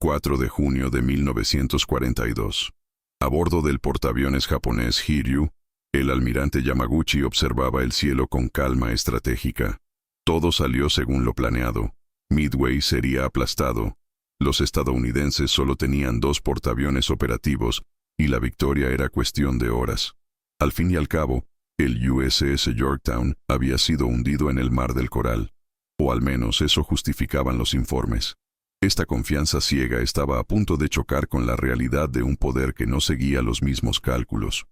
4 de junio de 1942. A bordo del portaaviones japonés Hiryu, el almirante Yamaguchi observaba el cielo con calma estratégica. Todo salió según lo planeado. Midway sería aplastado. Los estadounidenses solo tenían 2 portaaviones operativos y la victoria era cuestión de horas. Al fin y al cabo, el USS Yorktown había sido hundido en el Mar del Coral, o al menos eso justificaban los informes. Esta confianza ciega estaba a punto de chocar con la realidad de un poder que no seguía los mismos cálculos.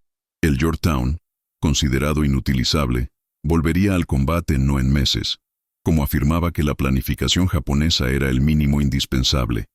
El Yorktown, considerado inutilizable, volvería al combate no en meses, como afirmaba que la planificación japonesa era el mínimo indispensable,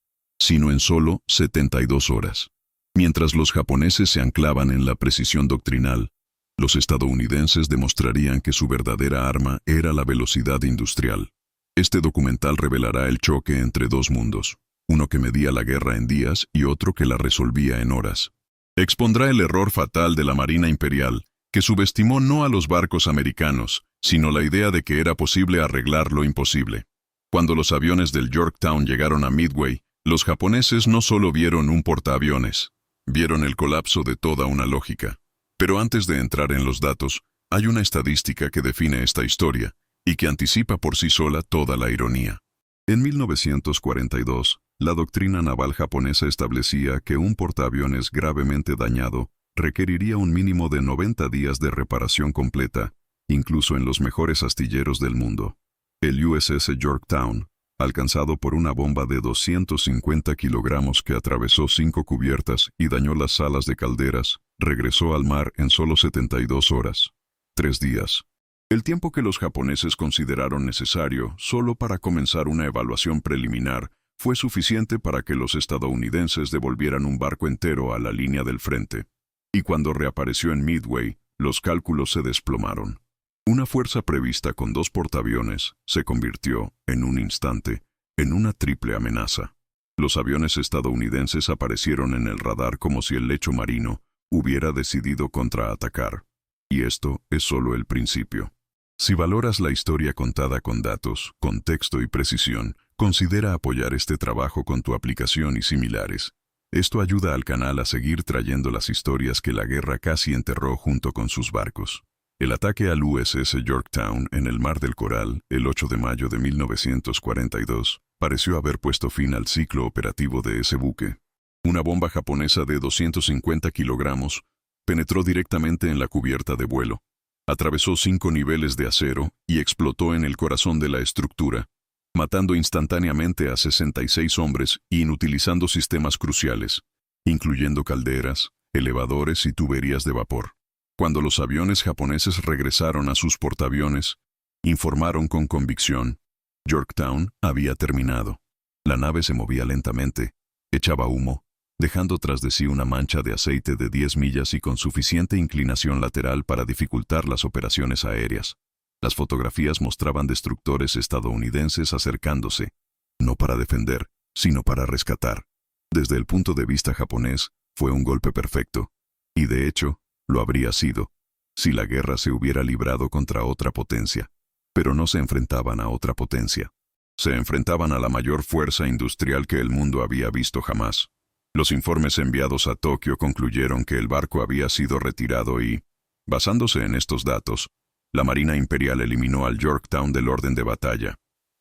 sino en solo 72 horas. Mientras los japoneses se anclaban en la precisión doctrinal, los estadounidenses demostrarían que su verdadera arma era la velocidad industrial. Este documental revelará el choque entre 2 mundos, uno que medía la guerra en días y otro que la resolvía en horas. Expondrá el error fatal de la Marina Imperial, que subestimó no a los barcos americanos, sino la idea de que era posible arreglar lo imposible. Cuando los aviones del Yorktown llegaron a Midway, los japoneses no solo vieron un portaaviones, vieron el colapso de toda una lógica. Pero antes de entrar en los datos, hay una estadística que define esta historia, y que anticipa por sí sola toda la ironía. En 1942, la doctrina naval japonesa establecía que un portaaviones gravemente dañado requeriría un mínimo de 90 días de reparación completa, incluso en los mejores astilleros del mundo. El USS Yorktown, alcanzado por una bomba de 250 kilogramos que atravesó 5 cubiertas y dañó las salas de calderas, regresó al mar en solo 72 horas. 3 días. El tiempo que los japoneses consideraron necesario solo para comenzar una evaluación preliminar fue suficiente para que los estadounidenses devolvieran un barco entero a la línea del frente. Y cuando reapareció en Midway, los cálculos se desplomaron. Una fuerza prevista con 2 portaaviones se convirtió, en un instante, en una triple amenaza. Los aviones estadounidenses aparecieron en el radar como si el lecho marino hubiera decidido contraatacar. Y esto es solo el principio. Si valoras la historia contada con datos, contexto y precisión, considera apoyar este trabajo con tu aplicación y similares. Esto ayuda al canal a seguir trayendo las historias que la guerra casi enterró junto con sus barcos. El ataque al USS Yorktown en el Mar del Coral, el 8 de mayo de 1942, pareció haber puesto fin al ciclo operativo de ese buque. Una bomba japonesa de 250 kilogramos penetró directamente en la cubierta de vuelo. Atravesó 5 niveles de acero y explotó en el corazón de la estructura, matando instantáneamente a 66 hombres e inutilizando sistemas cruciales, incluyendo calderas, elevadores y tuberías de vapor. Cuando los aviones japoneses regresaron a sus portaaviones, informaron con convicción: Yorktown había terminado. La nave se movía lentamente, echaba humo, dejando tras de sí una mancha de aceite de 10 millas y con suficiente inclinación lateral para dificultar las operaciones aéreas. Las fotografías mostraban destructores estadounidenses acercándose, no para defender, sino para rescatar. Desde el punto de vista japonés, fue un golpe perfecto, y de hecho, lo habría sido, si la guerra se hubiera librado contra otra potencia. Pero no se enfrentaban a otra potencia. Se enfrentaban a la mayor fuerza industrial que el mundo había visto jamás. Los informes enviados a Tokio concluyeron que el barco había sido retirado y, basándose en estos datos, la Marina Imperial eliminó al Yorktown del orden de batalla.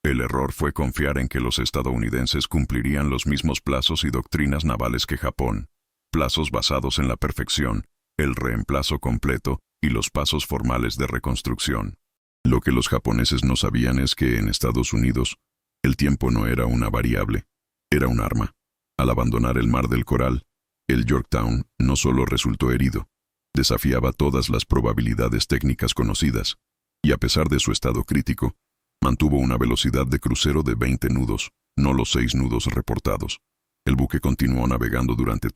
El error fue confiar en que los estadounidenses cumplirían los mismos plazos y doctrinas navales que Japón, plazos basados en la perfección, el reemplazo completo y los pasos formales de reconstrucción. Lo que los japoneses no sabían es que en Estados Unidos, el tiempo no era una variable, era un arma. Al abandonar el Mar del Coral, el Yorktown no solo resultó herido, desafiaba todas las probabilidades técnicas conocidas, y a pesar de su estado crítico, mantuvo una velocidad de crucero de 20 nudos, no los 6 nudos reportados. El buque continuó navegando durante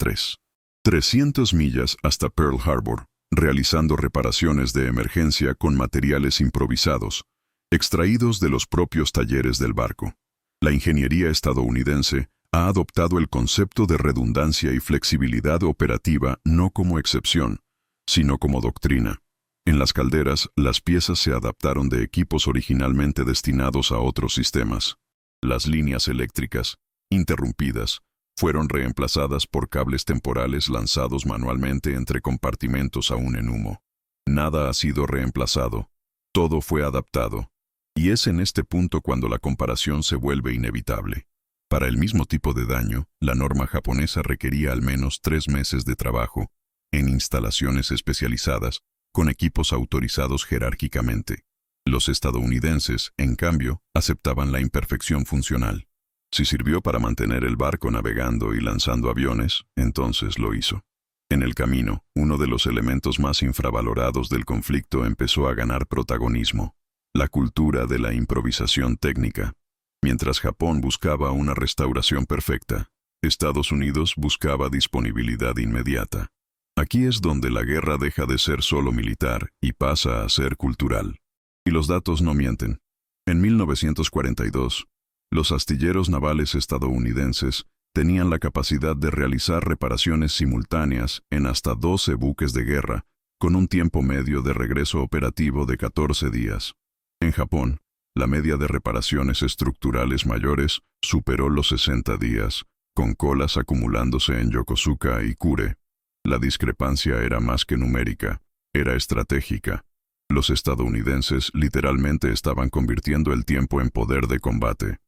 300 millas hasta Pearl Harbor, realizando reparaciones de emergencia con materiales improvisados, extraídos de los propios talleres del barco. La ingeniería estadounidense ha adoptado el concepto de redundancia y flexibilidad operativa no como excepción, sino como doctrina. En las calderas, las piezas se adaptaron de equipos originalmente destinados a otros sistemas. Las líneas eléctricas, interrumpidas, Fueron reemplazadas por cables temporales lanzados manualmente entre compartimentos aún en humo. Nada ha sido reemplazado. Todo fue adaptado. Y es en este punto cuando la comparación se vuelve inevitable. Para el mismo tipo de daño, la norma japonesa requería al menos 3 meses de trabajo, en instalaciones especializadas, con equipos autorizados jerárquicamente. Los estadounidenses, en cambio, aceptaban la imperfección funcional. Si sirvió para mantener el barco navegando y lanzando aviones, entonces lo hizo. En el camino, uno de los elementos más infravalorados del conflicto empezó a ganar protagonismo: la cultura de la improvisación técnica. Mientras Japón buscaba una restauración perfecta, Estados Unidos buscaba disponibilidad inmediata. Aquí es donde la guerra deja de ser solo militar y pasa a ser cultural. Y los datos no mienten. En 1942, los astilleros navales estadounidenses tenían la capacidad de realizar reparaciones simultáneas en hasta 12 buques de guerra, con un tiempo medio de regreso operativo de 14 días. En Japón, la media de reparaciones estructurales mayores superó los 60 días, con colas acumulándose en Yokosuka y Kure. La discrepancia era más que numérica, era estratégica. Los estadounidenses literalmente estaban convirtiendo el tiempo en poder de combate.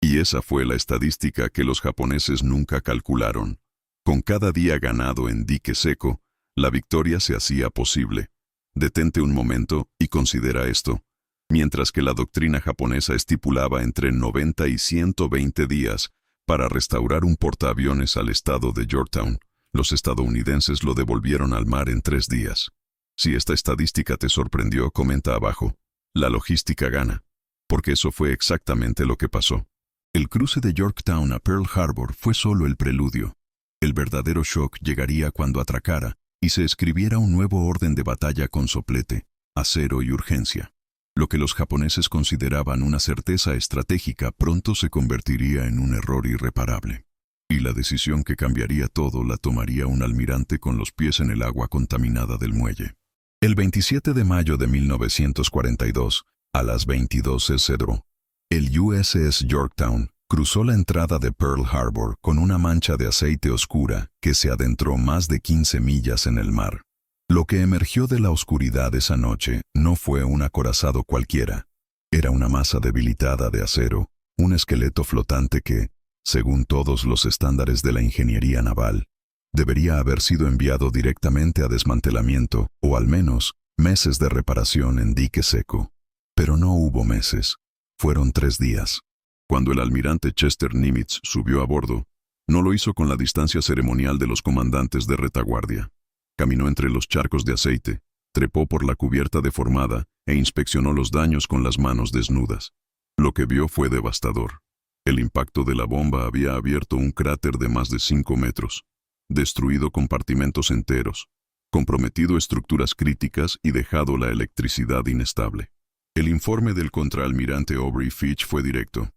Y esa fue la estadística que los japoneses nunca calcularon. Con cada día ganado en dique seco, la victoria se hacía posible. Detente un momento y considera esto. Mientras que la doctrina japonesa estipulaba entre 90 y 120 días para restaurar un portaaviones al estado de Yorktown, los estadounidenses lo devolvieron al mar en 3 días. Si esta estadística te sorprendió, comenta abajo. La logística gana. Porque eso fue exactamente lo que pasó. El cruce de Yorktown a Pearl Harbor fue solo el preludio. El verdadero shock llegaría cuando atracara y se escribiera un nuevo orden de batalla con soplete, acero y urgencia. Lo que los japoneses consideraban una certeza estratégica pronto se convertiría en un error irreparable. Y la decisión que cambiaría todo la tomaría un almirante con los pies en el agua contaminada del muelle. El 27 de mayo de 1942, a las 22:00, el USS Yorktown cruzó la entrada de Pearl Harbor con una mancha de aceite oscura que se adentró más de 15 millas en el mar. Lo que emergió de la oscuridad esa noche no fue un acorazado cualquiera. Era una masa debilitada de acero, un esqueleto flotante que, según todos los estándares de la ingeniería naval, debería haber sido enviado directamente a desmantelamiento o al menos meses de reparación en dique seco. Pero no hubo meses. Fueron 3 días. Cuando el almirante Chester Nimitz subió a bordo, no lo hizo con la distancia ceremonial de los comandantes de retaguardia. Caminó entre los charcos de aceite, trepó por la cubierta deformada e inspeccionó los daños con las manos desnudas. Lo que vio fue devastador. El impacto de la bomba había abierto un cráter de más de 5 metros, destruido compartimentos enteros, comprometido estructuras críticas y dejado la electricidad inestable. El informe del contraalmirante Aubrey Fitch fue directo.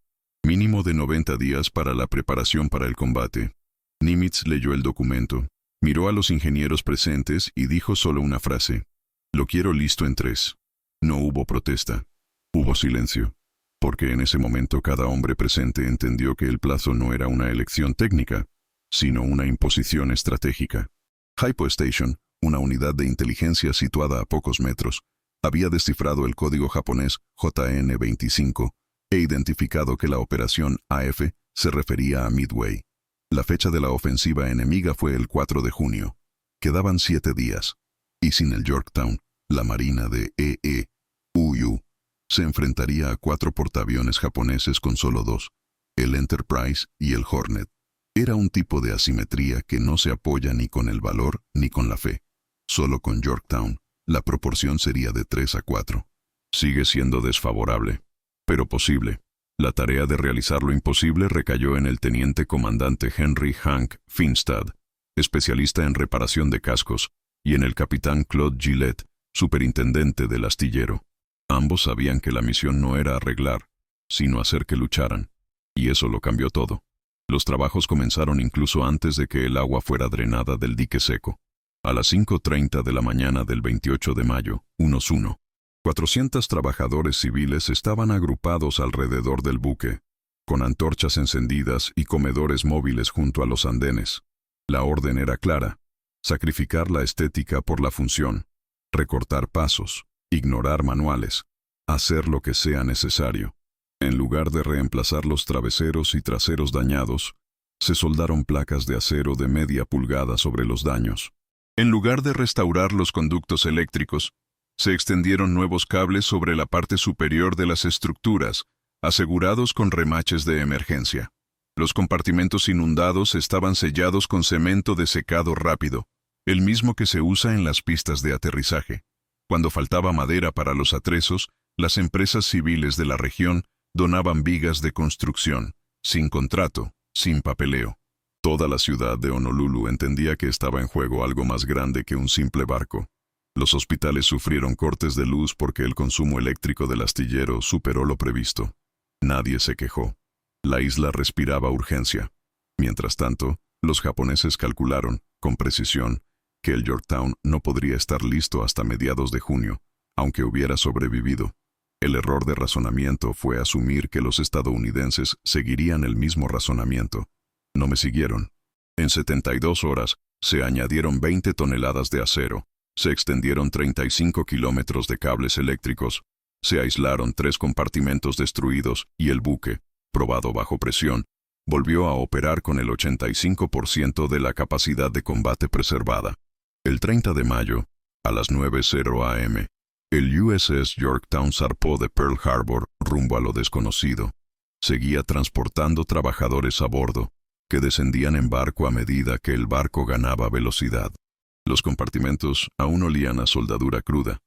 Mínimo de 90 días para la preparación para el combate. Nimitz leyó el documento, miró a los ingenieros presentes y dijo solo una frase. Lo quiero listo en 3. No hubo protesta. Hubo silencio. Porque en ese momento cada hombre presente entendió que el plazo no era una elección técnica, sino una imposición estratégica. Hypo Station, una unidad de inteligencia situada a pocos metros, había descifrado el código japonés JN-25 e identificado que la operación AF se refería a Midway. La fecha de la ofensiva enemiga fue el 4 de junio. Quedaban 7 días. Y sin el Yorktown, la marina de Uyu se enfrentaría a 4 portaaviones japoneses con solo 2, el Enterprise y el Hornet. Era un tipo de asimetría que no se apoya ni con el valor ni con la fe. Solo con Yorktown, la proporción sería de 3 a 4. Sigue siendo desfavorable, pero posible. La tarea de realizar lo imposible recayó en el teniente comandante Henry Hank Finstad, especialista en reparación de cascos, y en el capitán Claude Gillette, superintendente del astillero. Ambos sabían que la misión no era arreglar, sino hacer que lucharan. Y eso lo cambió todo. Los trabajos comenzaron incluso antes de que el agua fuera drenada del dique seco. A las 5:30 de la mañana del 28 de mayo, unos 400 trabajadores civiles estaban agrupados alrededor del buque. con antorchas encendidas y comedores móviles junto a los andenes. La orden era clara: sacrificar la estética por la función, recortar pasos, ignorar manuales, hacer lo que sea necesario. En lugar de reemplazar los traveseros y traseros dañados, se soldaron placas de acero de media pulgada sobre los daños. En lugar de restaurar los conductos eléctricos, se extendieron nuevos cables sobre la parte superior de las estructuras, asegurados con remaches de emergencia. Los compartimentos inundados estaban sellados con cemento de secado rápido, el mismo que se usa en las pistas de aterrizaje. Cuando faltaba madera para los atrezos, las empresas civiles de la región donaban vigas de construcción, sin contrato, sin papeleo. Toda la ciudad de Honolulu entendía que estaba en juego algo más grande que un simple barco. Los hospitales sufrieron cortes de luz porque el consumo eléctrico del astillero superó lo previsto. Nadie se quejó. La isla respiraba urgencia. Mientras tanto, los japoneses calcularon, con precisión, que el Yorktown no podría estar listo hasta mediados de junio, aunque hubiera sobrevivido. El error de razonamiento fue asumir que los estadounidenses seguirían el mismo razonamiento. No me siguieron. En 72 horas, se añadieron 20 toneladas de acero, se extendieron 35 kilómetros de cables eléctricos, se aislaron 3 compartimentos destruidos y el buque, probado bajo presión, volvió a operar con el 85% de la capacidad de combate preservada. El 30 de mayo, a las 9:00 am, el USS Yorktown zarpó de Pearl Harbor rumbo a lo desconocido. Seguía transportando trabajadores a bordo, que descendían en barco a medida que el barco ganaba velocidad. Los compartimentos aún olían a soldadura cruda.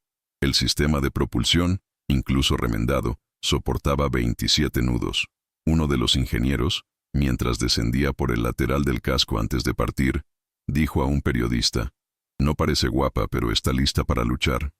El sistema de propulsión, incluso remendado, soportaba 27 nudos. Uno de los ingenieros, mientras descendía por el lateral del casco antes de partir, dijo a un periodista: «No parece guapa, pero está lista para luchar».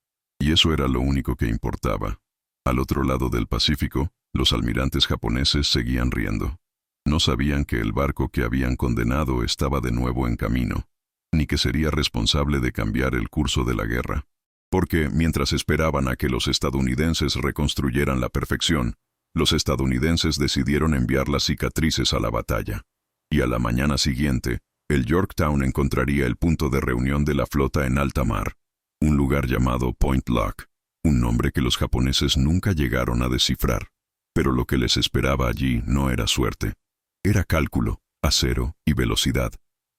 Y eso era lo único que importaba. Al otro lado del Pacífico, los almirantes japoneses seguían riendo. No sabían que el barco que habían condenado estaba de nuevo en camino, ni que sería responsable de cambiar el curso de la guerra. Porque, mientras esperaban a que los estadounidenses reconstruyeran la perfección, los estadounidenses decidieron enviar las cicatrices a la batalla. Y a la mañana siguiente, el Yorktown encontraría el punto de reunión de la flota en alta mar, un lugar llamado Point Lock, un nombre que los japoneses nunca llegaron a descifrar. Pero lo que les esperaba allí no era suerte. Era cálculo, acero y velocidad.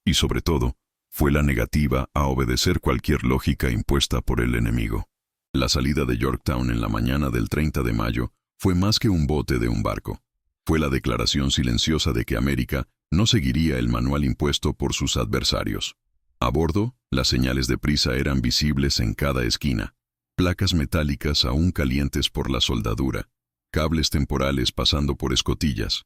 Y sobre todo, fue la negativa a obedecer cualquier lógica impuesta por el enemigo. La salida de Yorktown en la mañana del 30 de mayo fue más que un bote de un barco. Fue la declaración silenciosa de que América no seguiría el manual impuesto por sus adversarios. A bordo, las señales de prisa eran visibles en cada esquina. Placas metálicas aún calientes por la soldadura, cables temporales pasando por escotillas,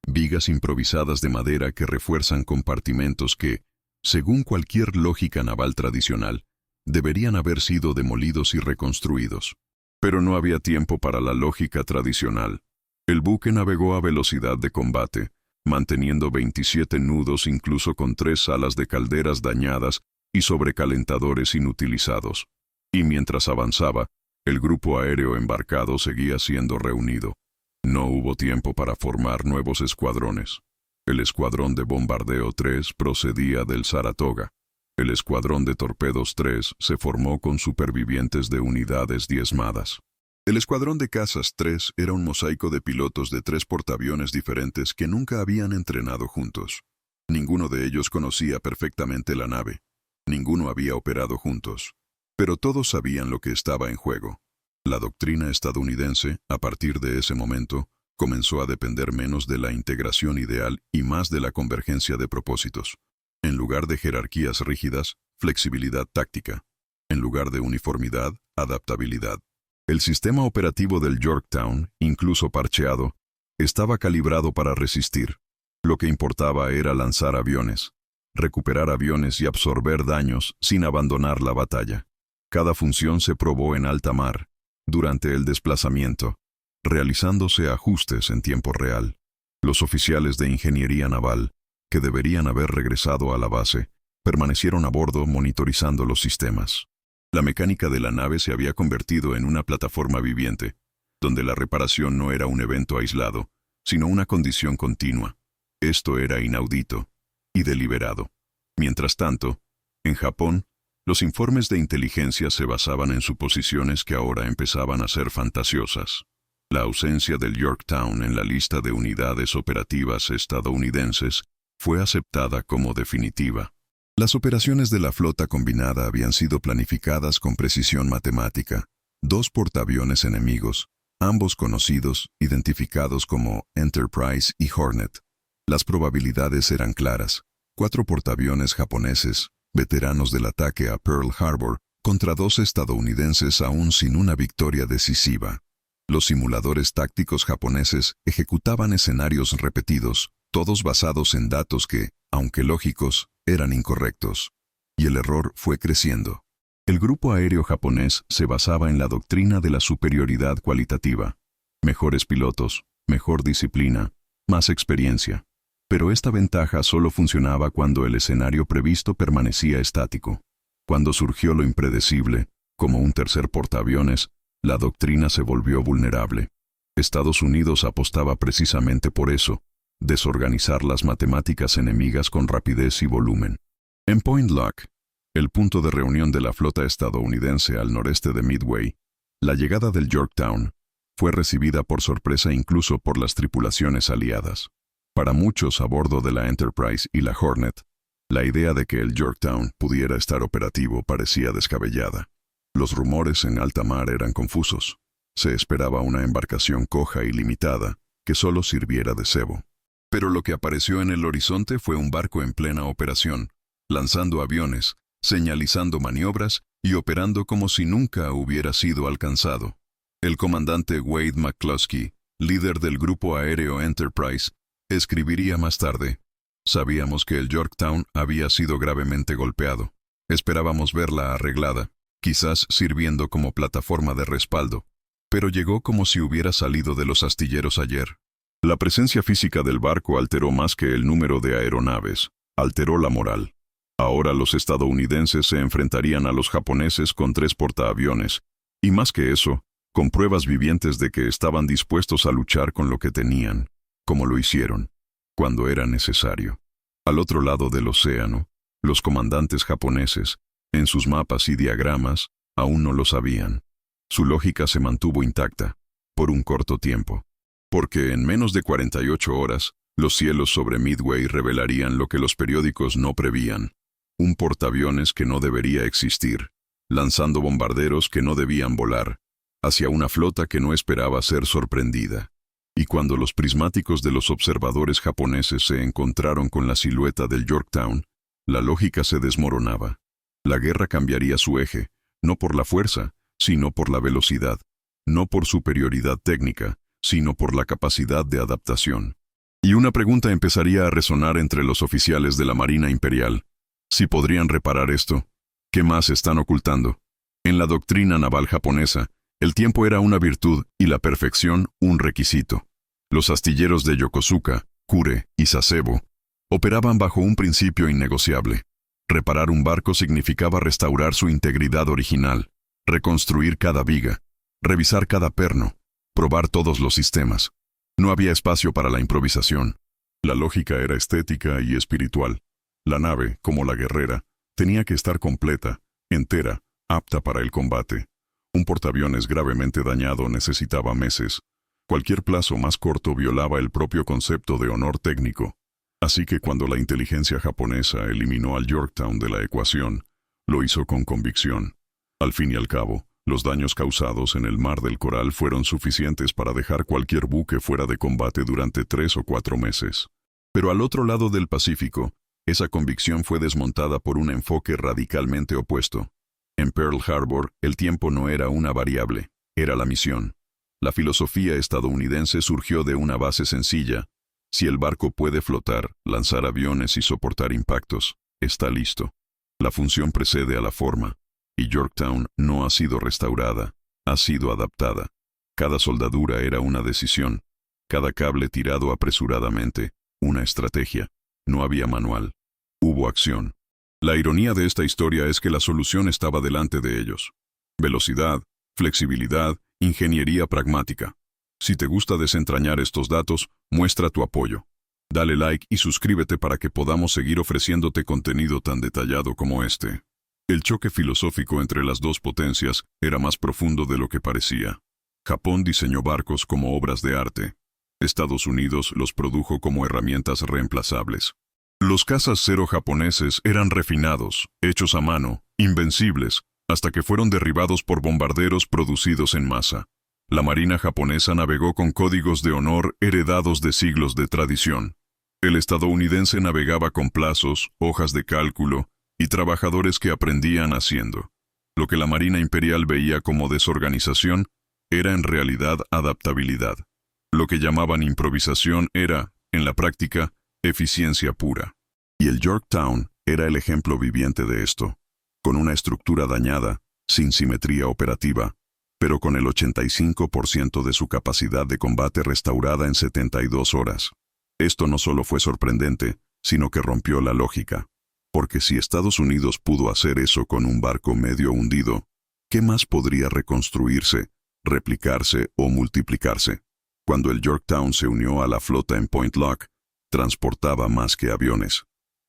vigas improvisadas de madera que refuerzan compartimentos que, según cualquier lógica naval tradicional, deberían haber sido demolidos y reconstruidos. Pero no había tiempo para la lógica tradicional. El buque navegó a velocidad de combate, manteniendo 27 nudos incluso con 3 salas de calderas dañadas y sobrecalentadores inutilizados. Y mientras avanzaba, el grupo aéreo embarcado seguía siendo reunido. No hubo tiempo para formar nuevos escuadrones. El escuadrón de bombardeo 3 procedía del Saratoga. El escuadrón de torpedos 3 se formó con supervivientes de unidades diezmadas. El escuadrón de cazas 3 era un mosaico de pilotos de 3 portaaviones diferentes que nunca habían entrenado juntos. Ninguno de ellos conocía perfectamente la nave. Ninguno había operado juntos. Pero todos sabían lo que estaba en juego. La doctrina estadounidense, a partir de ese momento, comenzó a depender menos de la integración ideal y más de la convergencia de propósitos. En lugar de jerarquías rígidas, flexibilidad táctica. En lugar de uniformidad, adaptabilidad. El sistema operativo del Yorktown, incluso parcheado, estaba calibrado para resistir. Lo que importaba era lanzar aviones, recuperar aviones y absorber daños sin abandonar la batalla. Cada función se probó en alta mar, durante el desplazamiento, realizándose ajustes en tiempo real. Los oficiales de ingeniería naval, que deberían haber regresado a la base, permanecieron a bordo monitorizando los sistemas. La mecánica de la nave se había convertido en una plataforma viviente, donde la reparación no era un evento aislado, sino una condición continua. Esto era inaudito y deliberado. Mientras tanto, en Japón, los informes de inteligencia se basaban en suposiciones que ahora empezaban a ser fantasiosas. La ausencia del Yorktown en la lista de unidades operativas estadounidenses fue aceptada como definitiva. Las operaciones de la flota combinada habían sido planificadas con precisión matemática. 2 portaaviones enemigos, ambos conocidos, identificados como Enterprise y Hornet. Las probabilidades eran claras. 4 portaaviones japoneses, veteranos del ataque a Pearl Harbor, contra 2 estadounidenses aún sin una victoria decisiva. Los simuladores tácticos japoneses ejecutaban escenarios repetidos, todos basados en datos que, aunque lógicos, eran incorrectos. Y el error fue creciendo. El grupo aéreo japonés se basaba en la doctrina de la superioridad cualitativa. Mejores pilotos, mejor disciplina, más experiencia. Pero esta ventaja solo funcionaba cuando el escenario previsto permanecía estático. Cuando surgió lo impredecible, como un tercer portaaviones, la doctrina se volvió vulnerable. Estados Unidos apostaba precisamente por eso, desorganizar las matemáticas enemigas con rapidez y volumen. En Point Locke, el punto de reunión de la flota estadounidense al noreste de Midway, la llegada del Yorktown fue recibida por sorpresa incluso por las tripulaciones aliadas. Para muchos a bordo de la Enterprise y la Hornet, la idea de que el Yorktown pudiera estar operativo parecía descabellada. Los rumores en alta mar eran confusos. Se esperaba una embarcación coja y limitada, que solo sirviera de cebo. Pero lo que apareció en el horizonte fue un barco en plena operación, lanzando aviones, señalizando maniobras y operando como si nunca hubiera sido alcanzado. El comandante Wade McCloskey, líder del grupo aéreo Enterprise, escribiría más tarde: sabíamos que el Yorktown había sido gravemente golpeado. Esperábamos verla arreglada, quizás sirviendo como plataforma de respaldo, pero llegó como si hubiera salido de los astilleros ayer. La presencia física del barco alteró más que el número de aeronaves, alteró la moral. Ahora los estadounidenses se enfrentarían a los japoneses con 3 portaaviones, y más que eso, con pruebas vivientes de que estaban dispuestos a luchar con lo que tenían, como lo hicieron, cuando era necesario. Al otro lado del océano, los comandantes japoneses, en sus mapas y diagramas, aún no lo sabían. Su lógica se mantuvo intacta, por un corto tiempo. Porque en menos de 48 horas, los cielos sobre Midway revelarían lo que los periódicos no prevían: un portaaviones que no debería existir, lanzando bombarderos que no debían volar, hacia una flota que no esperaba ser sorprendida. Y cuando los prismáticos de los observadores japoneses se encontraron con la silueta del Yorktown, la lógica se desmoronaba. La guerra cambiaría su eje, no por la fuerza, sino por la velocidad, no por superioridad técnica, sino por la capacidad de adaptación. Y una pregunta empezaría a resonar entre los oficiales de la Marina Imperial: ¿si podrían reparar esto? ¿Qué más están ocultando? En la doctrina naval japonesa, el tiempo era una virtud y la perfección un requisito. Los astilleros de Yokosuka, Kure y Sasebo operaban bajo un principio innegociable. Reparar un barco significaba restaurar su integridad original, reconstruir cada viga, revisar cada perno, probar todos los sistemas. No había espacio para la improvisación. La lógica era estética y espiritual. La nave, como la guerrera, tenía que estar completa, entera, apta para el combate. Un portaaviones gravemente dañado necesitaba meses. Cualquier plazo más corto violaba el propio concepto de honor técnico. Así que cuando la inteligencia japonesa eliminó al Yorktown de la ecuación, lo hizo con convicción. Al fin y al cabo, los daños causados en el Mar del Coral fueron suficientes para dejar cualquier buque fuera de combate durante 3 o 4 meses. Pero al otro lado del Pacífico, esa convicción fue desmontada por un enfoque radicalmente opuesto. En Pearl Harbor, el tiempo no era una variable, era la misión. La filosofía estadounidense surgió de una base sencilla: si el barco puede flotar, lanzar aviones y soportar impactos, está listo. La función precede a la forma, y Yorktown no ha sido restaurada, ha sido adaptada. Cada soldadura era una decisión, cada cable tirado apresuradamente, una estrategia. No había manual, hubo acción. La ironía de esta historia es que la solución estaba delante de ellos. Velocidad, flexibilidad, ingeniería pragmática. Si te gusta desentrañar estos datos, muestra tu apoyo. Dale like y suscríbete para que podamos seguir ofreciéndote contenido tan detallado como este. El choque filosófico entre las dos potencias era más profundo de lo que parecía. Japón diseñó barcos como obras de arte. Estados Unidos los produjo como herramientas reemplazables. Los cazas cero japoneses eran refinados, hechos a mano, invencibles, hasta que fueron derribados por bombarderos producidos en masa. La marina japonesa navegó con códigos de honor heredados de siglos de tradición. El estadounidense navegaba con plazos, hojas de cálculo y trabajadores que aprendían haciendo. Lo que la Marina Imperial veía como desorganización era en realidad adaptabilidad. Lo que llamaban improvisación era, en la práctica, eficiencia pura. Y el Yorktown era el ejemplo viviente de esto. Con una estructura dañada, sin simetría operativa, pero con el 85% de su capacidad de combate restaurada en 72 horas. Esto no solo fue sorprendente, sino que rompió la lógica. Porque si Estados Unidos pudo hacer eso con un barco medio hundido, ¿qué más podría reconstruirse, replicarse o multiplicarse? Cuando el Yorktown se unió a la flota en Point Lock, transportaba más que aviones.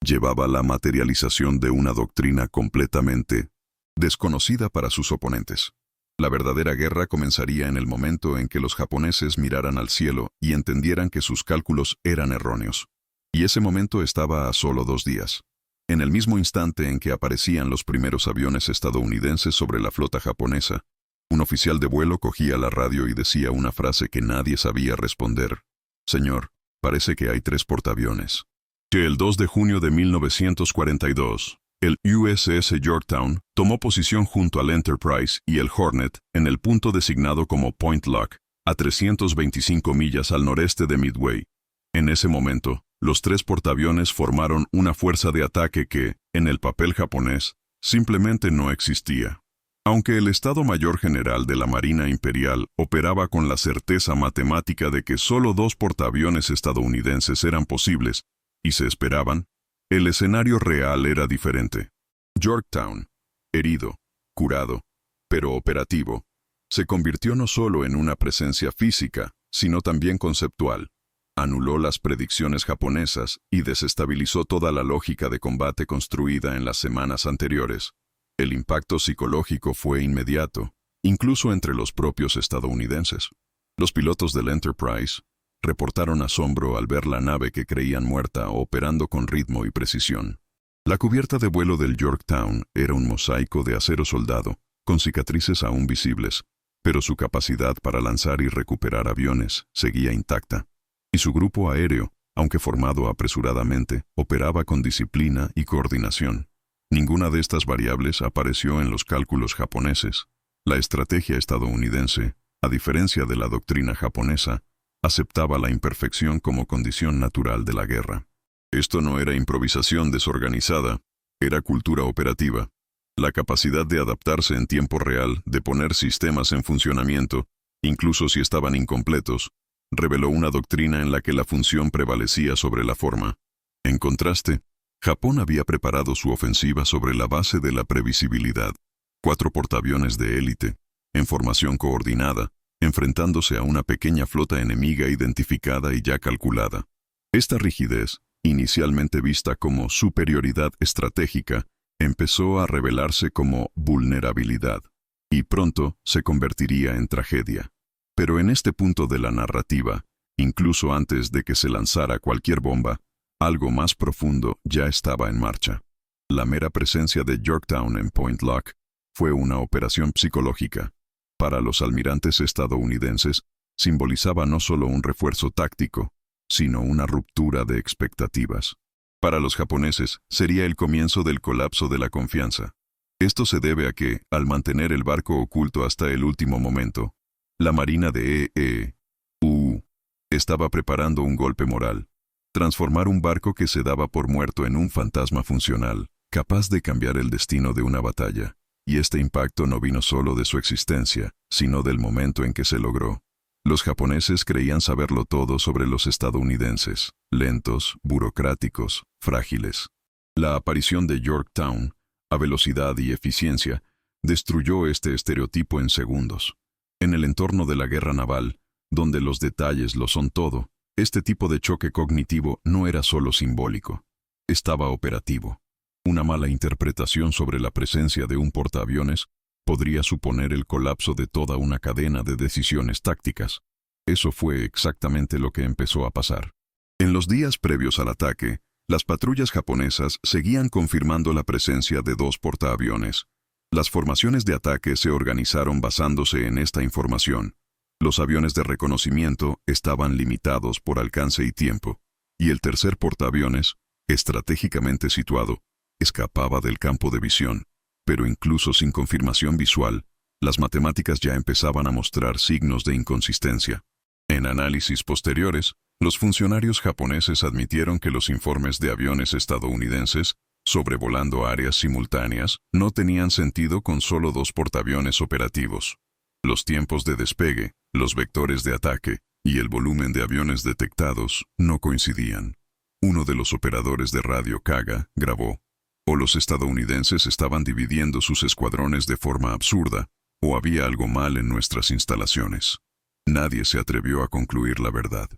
Llevaba la materialización de una doctrina completamente desconocida para sus oponentes. La verdadera guerra comenzaría en el momento en que los japoneses miraran al cielo y entendieran que sus cálculos eran erróneos. Y ese momento estaba a solo 2 días. En el mismo instante en que aparecían los primeros aviones estadounidenses sobre la flota japonesa, un oficial de vuelo cogía la radio y decía una frase que nadie sabía responder. «Señor, parece que hay 3 portaaviones». Que el 2 de junio de 1942, el USS Yorktown tomó posición junto al Enterprise y el Hornet en el punto designado como Point Lock, a 325 millas al noreste de Midway. En ese momento, los 3 portaaviones formaron una fuerza de ataque que, en el papel japonés, simplemente no existía. Aunque el Estado Mayor General de la Marina Imperial operaba con la certeza matemática de que solo 2 portaaviones estadounidenses eran posibles y se esperaban, el escenario real era diferente. Yorktown, herido, curado, pero operativo, se convirtió no solo en una presencia física, sino también conceptual. Anuló las predicciones japonesas y desestabilizó toda la lógica de combate construida en las semanas anteriores. El impacto psicológico fue inmediato, incluso entre los propios estadounidenses. Los pilotos del Enterprise reportaron asombro al ver la nave que creían muerta operando con ritmo y precisión. La cubierta de vuelo del Yorktown era un mosaico de acero soldado, con cicatrices aún visibles, pero su capacidad para lanzar y recuperar aviones seguía intacta. Y su grupo aéreo, aunque formado apresuradamente, operaba con disciplina y coordinación. Ninguna de estas variables apareció en los cálculos japoneses. La estrategia estadounidense, a diferencia de la doctrina japonesa, aceptaba la imperfección como condición natural de la guerra. Esto no era improvisación desorganizada, era cultura operativa. La capacidad de adaptarse en tiempo real, de poner sistemas en funcionamiento, incluso si estaban incompletos, reveló una doctrina en la que la función prevalecía sobre la forma. En contraste, Japón había preparado su ofensiva sobre la base de la previsibilidad. 4 portaaviones de élite, en formación coordinada, enfrentándose a una pequeña flota enemiga identificada y ya calculada. Esta rigidez, inicialmente vista como superioridad estratégica, empezó a revelarse como vulnerabilidad, y pronto se convertiría en tragedia. Pero en este punto de la narrativa, incluso antes de que se lanzara cualquier bomba, algo más profundo ya estaba en marcha. La mera presencia de Yorktown en Point Lock fue una operación psicológica. Para los almirantes estadounidenses, simbolizaba no solo un refuerzo táctico, sino una ruptura de expectativas. Para los japoneses, sería el comienzo del colapso de la confianza. Esto se debe a que, al mantener el barco oculto hasta el último momento, la Marina de E.U. estaba preparando un golpe moral. Transformar un barco que se daba por muerto en un fantasma funcional, capaz de cambiar el destino de una batalla. Y este impacto no vino solo de su existencia, sino del momento en que se logró. Los japoneses creían saberlo todo sobre los estadounidenses, lentos, burocráticos, frágiles. La aparición de Yorktown, a velocidad y eficiencia, destruyó este estereotipo en segundos. En el entorno de la guerra naval, donde los detalles lo son todo, este tipo de choque cognitivo no era solo simbólico. Estaba operativo. Una mala interpretación sobre la presencia de un portaaviones podría suponer el colapso de toda una cadena de decisiones tácticas. Eso fue exactamente lo que empezó a pasar. En los días previos al ataque, las patrullas japonesas seguían confirmando la presencia de 2 portaaviones. Las formaciones de ataque se organizaron basándose en esta información. Los aviones de reconocimiento estaban limitados por alcance y tiempo, y el tercer portaaviones, estratégicamente situado, escapaba del campo de visión. Pero incluso sin confirmación visual, las matemáticas ya empezaban a mostrar signos de inconsistencia. En análisis posteriores, los funcionarios japoneses admitieron que los informes de aviones estadounidenses, sobrevolando áreas simultáneas, no tenían sentido con solo 2 portaaviones operativos. Los tiempos de despegue, los vectores de ataque y el volumen de aviones detectados no coincidían. Uno de los operadores de radio Kaga grabó: o los estadounidenses estaban dividiendo sus escuadrones de forma absurda, o había algo mal en nuestras instalaciones. Nadie se atrevió a concluir la verdad.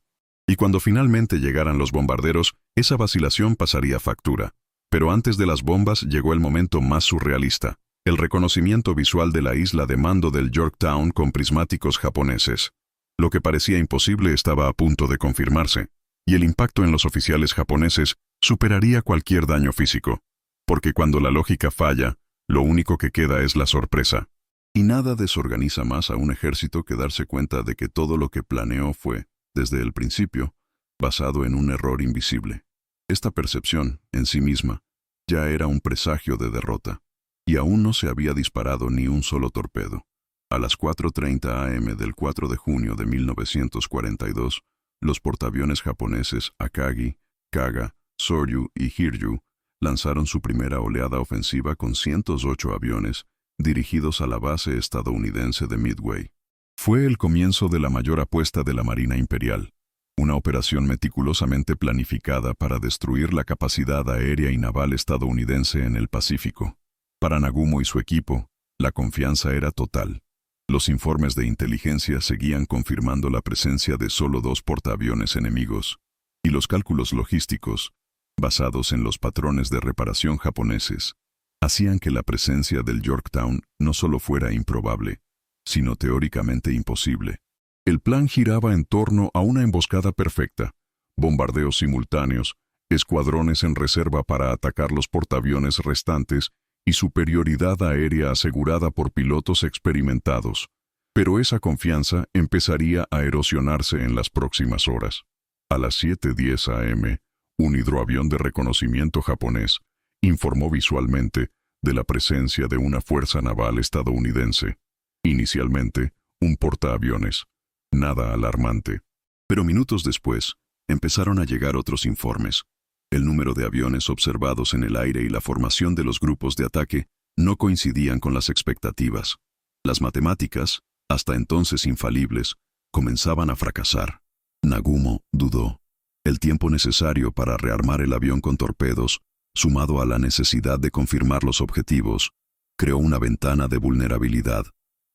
Y cuando finalmente llegaran los bombarderos, esa vacilación pasaría factura. Pero antes de las bombas llegó el momento más surrealista: el reconocimiento visual de la isla de mando del Yorktown con prismáticos japoneses. Lo que parecía imposible estaba a punto de confirmarse, y el impacto en los oficiales japoneses superaría cualquier daño físico. Porque cuando la lógica falla, lo único que queda es la sorpresa. Y nada desorganiza más a un ejército que darse cuenta de que todo lo que planeó fue, desde el principio, basado en un error invisible. Esta percepción, en sí misma, ya era un presagio de derrota, y aún no se había disparado ni un solo torpedo. A las 4:30 am del 4 de junio de 1942, los portaaviones japoneses Akagi, Kaga, Soryu y Hiryu lanzaron su primera oleada ofensiva con 108 aviones dirigidos a la base estadounidense de Midway. Fue el comienzo de la mayor apuesta de la Marina Imperial, una operación meticulosamente planificada para destruir la capacidad aérea y naval estadounidense en el Pacífico. Para Nagumo y su equipo, la confianza era total. Los informes de inteligencia seguían confirmando la presencia de solo 2 portaaviones enemigos, y los cálculos logísticos, basados en los patrones de reparación japoneses, hacían que la presencia del Yorktown no solo fuera improbable, sino teóricamente imposible. El plan giraba en torno a una emboscada perfecta: bombardeos simultáneos, escuadrones en reserva para atacar los portaaviones restantes y superioridad aérea asegurada por pilotos experimentados. Pero esa confianza empezaría a erosionarse en las próximas horas. A las 7:10 am, un hidroavión de reconocimiento japonés informó visualmente de la presencia de una fuerza naval estadounidense. Inicialmente, un portaaviones. Nada alarmante. Pero minutos después, empezaron a llegar otros informes. El número de aviones observados en el aire y la formación de los grupos de ataque no coincidían con las expectativas. Las matemáticas, hasta entonces infalibles, comenzaban a fracasar. Nagumo dudó. El tiempo necesario para rearmar el avión con torpedos, sumado a la necesidad de confirmar los objetivos, creó una ventana de vulnerabilidad.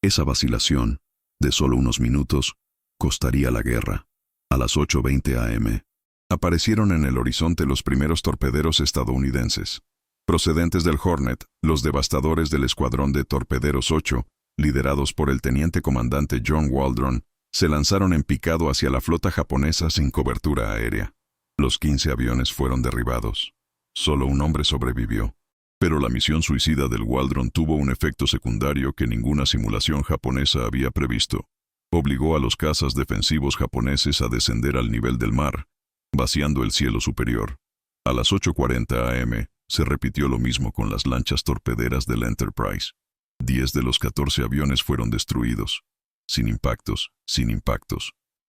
Esa vacilación, de solo unos minutos, costaría la guerra. A las 8:20 am, aparecieron en el horizonte los primeros torpederos estadounidenses. Procedentes del Hornet, los devastadores del Escuadrón de Torpederos 8, liderados por el teniente comandante John Waldron, se lanzaron en picado hacia la flota japonesa sin cobertura aérea. Los 15 aviones fueron derribados. Solo un hombre sobrevivió. Pero la misión suicida del Waldron tuvo un efecto secundario que ninguna simulación japonesa había previsto. Obligó a los cazas defensivos japoneses a descender al nivel del mar, vaciando el cielo superior. A las 8:40 am, se repitió lo mismo con las lanchas torpederas del Enterprise. 10 de los 14 aviones fueron destruidos. Sin impactos,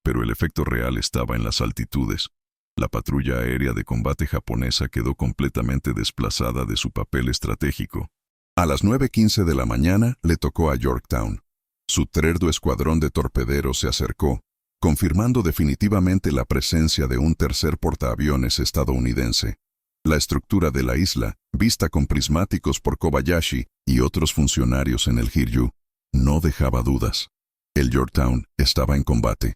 pero el efecto real estaba en las altitudes. La patrulla aérea de combate japonesa quedó completamente desplazada de su papel estratégico. A las 9:15 de la mañana le tocó a Yorktown. Su trerdo escuadrón de torpederos se acercó, confirmando definitivamente la presencia de un tercer portaaviones estadounidense. La estructura de la isla, vista con prismáticos por Kobayashi y otros funcionarios en el Hiryu, no dejaba dudas. El Yorktown estaba en combate.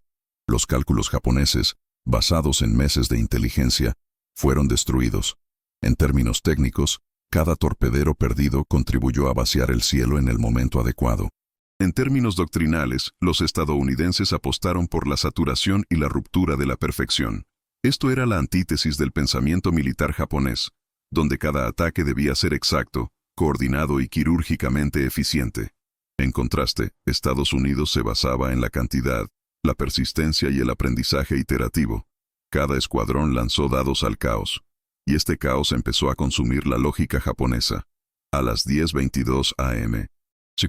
Los cálculos japoneses, basados en meses de inteligencia, fueron destruidos. En términos técnicos, cada torpedero perdido contribuyó a vaciar el cielo en el momento adecuado. En términos doctrinales, los estadounidenses apostaron por la saturación y la ruptura de la perfección. Esto era la antítesis del pensamiento militar japonés, donde cada ataque debía ser exacto, coordinado y quirúrgicamente eficiente. En contraste, Estados Unidos se basaba en la cantidad, la persistencia y el aprendizaje iterativo. Cada escuadrón lanzó dados al caos, y este caos empezó a consumir la lógica japonesa. A las 10:22 am,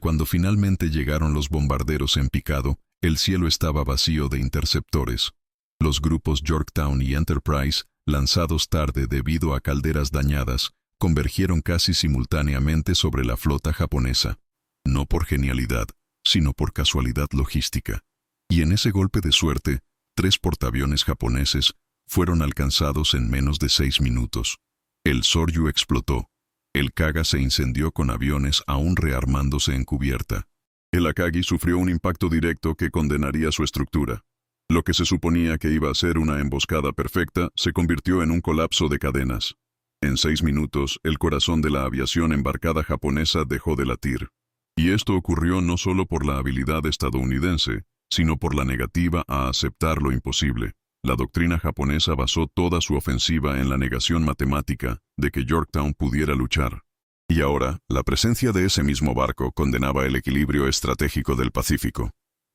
cuando finalmente llegaron los bombarderos en picado, el cielo estaba vacío de interceptores. Los grupos Yorktown y Enterprise, lanzados tarde debido a calderas dañadas, convergieron casi simultáneamente sobre la flota japonesa. No por genialidad, sino por casualidad logística. Y en ese golpe de suerte, 3 portaaviones japoneses fueron alcanzados en menos de 6 minutos. El Soryu explotó. El Kaga se incendió con aviones aún rearmándose en cubierta. El Akagi sufrió un impacto directo que condenaría su estructura. Lo que se suponía que iba a ser una emboscada perfecta se convirtió en un colapso de cadenas. En 6 minutos, el corazón de la aviación embarcada japonesa dejó de latir. Y esto ocurrió no solo por la habilidad estadounidense, sino por la negativa a aceptar lo imposible. La doctrina japonesa basó toda su ofensiva en la negación matemática de que Yorktown pudiera luchar. Y ahora, la presencia de ese mismo barco condenaba el equilibrio estratégico del Pacífico.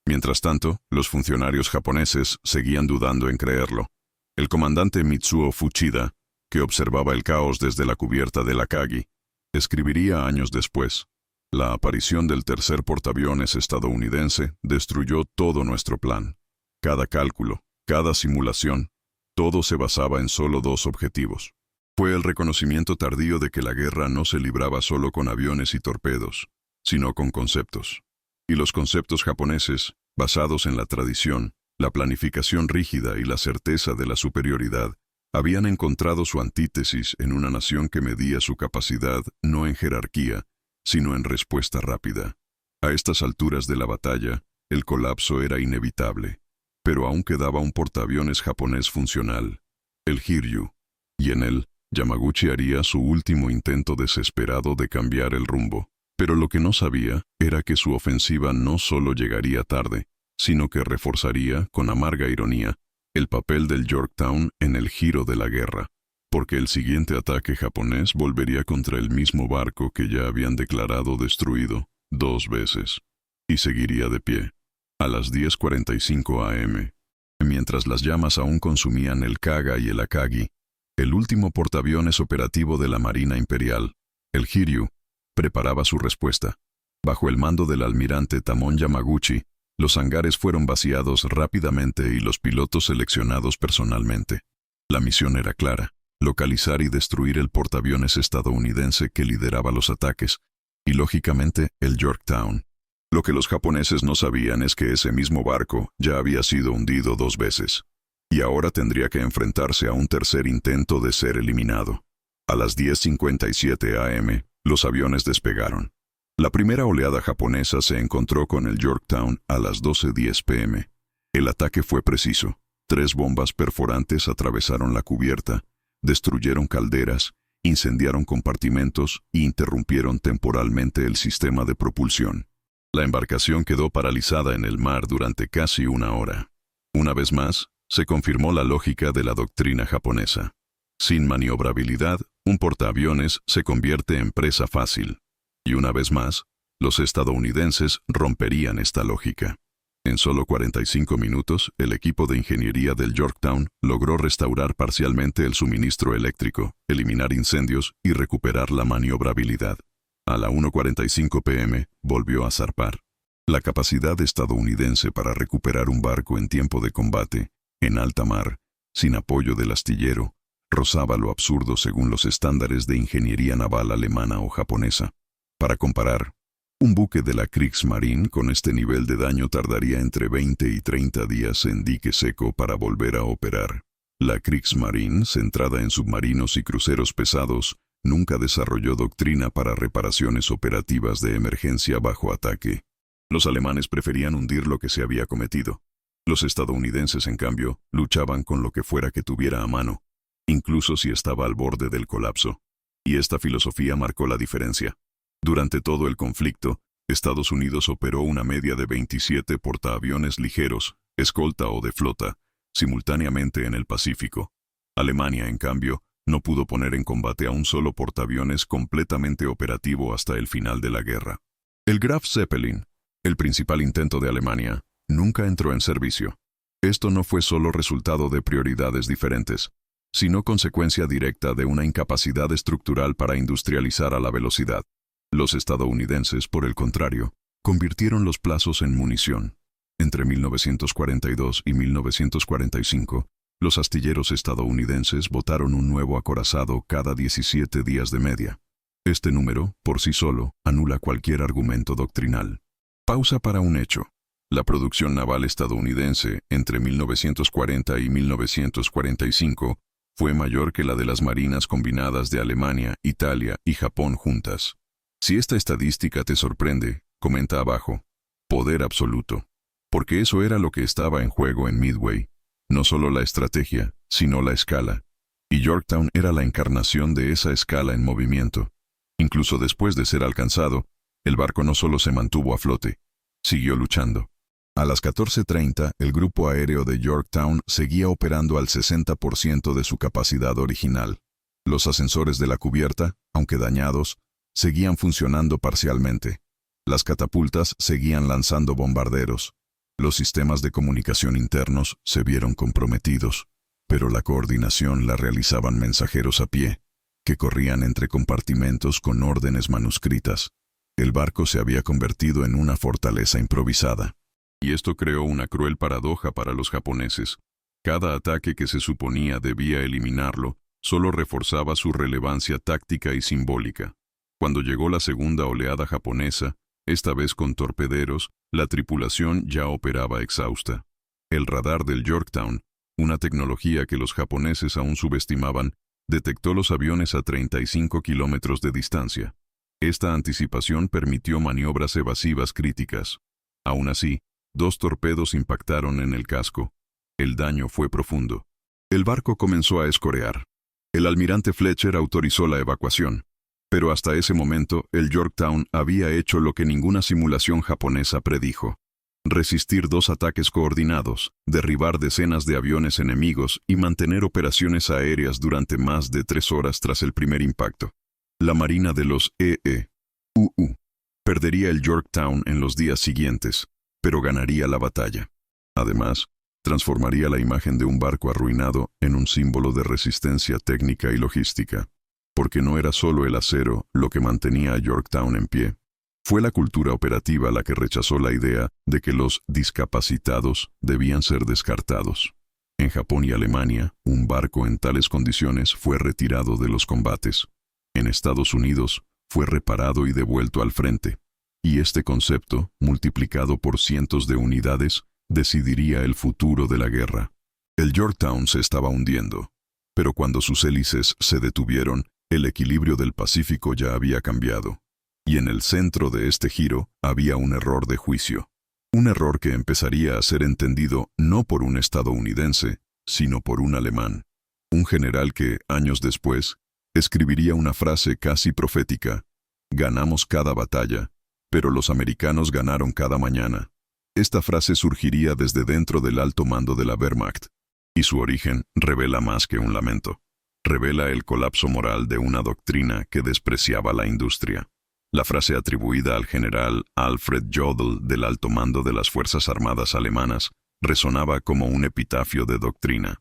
Mientras tanto, los funcionarios japoneses seguían dudando en creerlo. El comandante Mitsuo Fuchida, que observaba el caos desde la cubierta del Akagi, escribiría años después: la aparición del tercer portaaviones estadounidense destruyó todo nuestro plan. Cada cálculo, cada simulación, todo se basaba en solo 2 objetivos. Fue el reconocimiento tardío de que la guerra no se libraba solo con aviones y torpedos, sino con conceptos. Y los conceptos japoneses, basados en la tradición, la planificación rígida y la certeza de la superioridad, habían encontrado su antítesis en una nación que medía su capacidad no en jerarquía, sino en respuesta rápida. A estas alturas de la batalla, el colapso era inevitable. Pero aún quedaba un portaaviones japonés funcional, el Hiryu, y en él, Yamaguchi haría su último intento desesperado de cambiar el rumbo. Pero lo que no sabía era que su ofensiva no solo llegaría tarde, sino que reforzaría, con amarga ironía, el papel del Yorktown en el giro de la guerra, porque el siguiente ataque japonés volvería contra el mismo barco que ya habían declarado destruido 2 veces, y seguiría de pie. A las 10:45 am, mientras las llamas aún consumían el Kaga y el Akagi, el último portaaviones operativo de la Marina Imperial, el Hiryu, preparaba su respuesta. Bajo el mando del almirante Tamon Yamaguchi, los hangares fueron vaciados rápidamente y los pilotos seleccionados personalmente. La misión era clara: localizar y destruir el portaaviones estadounidense que lideraba los ataques, y lógicamente el Yorktown. Lo que los japoneses no sabían es que ese mismo barco ya había sido hundido 2 veces, y ahora tendría que enfrentarse a un tercer intento de ser eliminado. A las 10:57 am, los aviones despegaron. La primera oleada japonesa se encontró con el Yorktown a las 12:10 p.m. El ataque fue preciso. 3 bombas perforantes atravesaron la cubierta, destruyeron calderas, incendiaron compartimentos e interrumpieron temporalmente el sistema de propulsión. La embarcación quedó paralizada en el mar durante casi 1 hora. Una vez más, se confirmó la lógica de la doctrina japonesa. Sin maniobrabilidad, un portaaviones se convierte en presa fácil. Y una vez más, los estadounidenses romperían esta lógica. En solo 45 minutos, el equipo de ingeniería del Yorktown logró restaurar parcialmente el suministro eléctrico, eliminar incendios y recuperar la maniobrabilidad. A la 1:45 p.m. volvió a zarpar. La capacidad estadounidense para recuperar un barco en tiempo de combate, en alta mar, sin apoyo del astillero, rozaba lo absurdo según los estándares de ingeniería naval alemana o japonesa. Para comparar, un buque de la Kriegsmarine con este nivel de daño tardaría entre 20 y 30 días en dique seco para volver a operar. La Kriegsmarine, centrada en submarinos y cruceros pesados, nunca desarrolló doctrina para reparaciones operativas de emergencia bajo ataque. Los alemanes preferían hundir lo que se había cometido. Los estadounidenses, en cambio, luchaban con lo que fuera que tuviera a mano, incluso si estaba al borde del colapso. Y esta filosofía marcó la diferencia. Durante todo el conflicto, Estados Unidos operó una media de 27 portaaviones ligeros, escolta o de flota, simultáneamente en el Pacífico. Alemania, en cambio, no pudo poner en combate a un solo portaaviones completamente operativo hasta el final de la guerra. El Graf Zeppelin, el principal intento de Alemania, nunca entró en servicio. Esto no fue solo resultado de prioridades diferentes, sino consecuencia directa de una incapacidad estructural para industrializar a la velocidad. Los estadounidenses, por el contrario, convirtieron los plazos en munición. Entre 1942 y 1945, los astilleros estadounidenses botaron un nuevo acorazado cada 17 días de media. Este número, por sí solo, anula cualquier argumento doctrinal. Pausa para un hecho. La producción naval estadounidense entre 1940 y 1945 fue mayor que la de las marinas combinadas de Alemania, Italia y Japón juntas. Si esta estadística te sorprende, comenta abajo. Poder absoluto. Porque eso era lo que estaba en juego en Midway. No solo la estrategia, sino la escala. Y Yorktown era la encarnación de esa escala en movimiento. Incluso después de ser alcanzado, el barco no solo se mantuvo a flote, siguió luchando. A las 14:30, el grupo aéreo de Yorktown seguía operando al 60% de su capacidad original. Los ascensores de la cubierta, aunque dañados, seguían funcionando parcialmente. Las catapultas seguían lanzando bombarderos. Los sistemas de comunicación internos se vieron comprometidos, pero la coordinación la realizaban mensajeros a pie, que corrían entre compartimentos con órdenes manuscritas. El barco se había convertido en una fortaleza improvisada. Y esto creó una cruel paradoja para los japoneses. Cada ataque que se suponía debía eliminarlo, solo reforzaba su relevancia táctica y simbólica. Cuando llegó la segunda oleada japonesa, esta vez con torpederos, la tripulación ya operaba exhausta. El radar del Yorktown, una tecnología que los japoneses aún subestimaban, detectó los aviones a 35 kilómetros de distancia. Esta anticipación permitió maniobras evasivas críticas. Aún así, 2 torpedos impactaron en el casco. El daño fue profundo. El barco comenzó a escorear. El almirante Fletcher autorizó la evacuación. Pero hasta ese momento, el Yorktown había hecho lo que ninguna simulación japonesa predijo. Resistir 2 ataques coordinados, derribar decenas de aviones enemigos y mantener operaciones aéreas durante más de 3 horas tras el primer impacto. La marina de los EEUU perdería el Yorktown en los días siguientes, pero ganaría la batalla. Además, transformaría la imagen de un barco arruinado en un símbolo de resistencia técnica y logística. Porque no era solo el acero lo que mantenía a Yorktown en pie. Fue la cultura operativa la que rechazó la idea de que los discapacitados debían ser descartados. En Japón y Alemania, un barco en tales condiciones fue retirado de los combates. En Estados Unidos, fue reparado y devuelto al frente. Y este concepto, multiplicado por cientos de unidades, decidiría el futuro de la guerra. El Yorktown se estaba hundiendo, pero cuando sus hélices se detuvieron, el equilibrio del Pacífico ya había cambiado. Y en el centro de este giro había un error de juicio. Un error que empezaría a ser entendido no por un estadounidense, sino por un alemán. Un general que, años después, escribiría una frase casi profética: «Ganamos cada batalla, pero los americanos ganaron cada mañana». Esta frase surgiría desde dentro del alto mando de la Wehrmacht, y su origen revela más que un lamento. Revela el colapso moral de una doctrina que despreciaba la industria. La frase atribuida al general Alfred Jodl del alto mando de las Fuerzas Armadas alemanas resonaba como un epitafio de doctrina.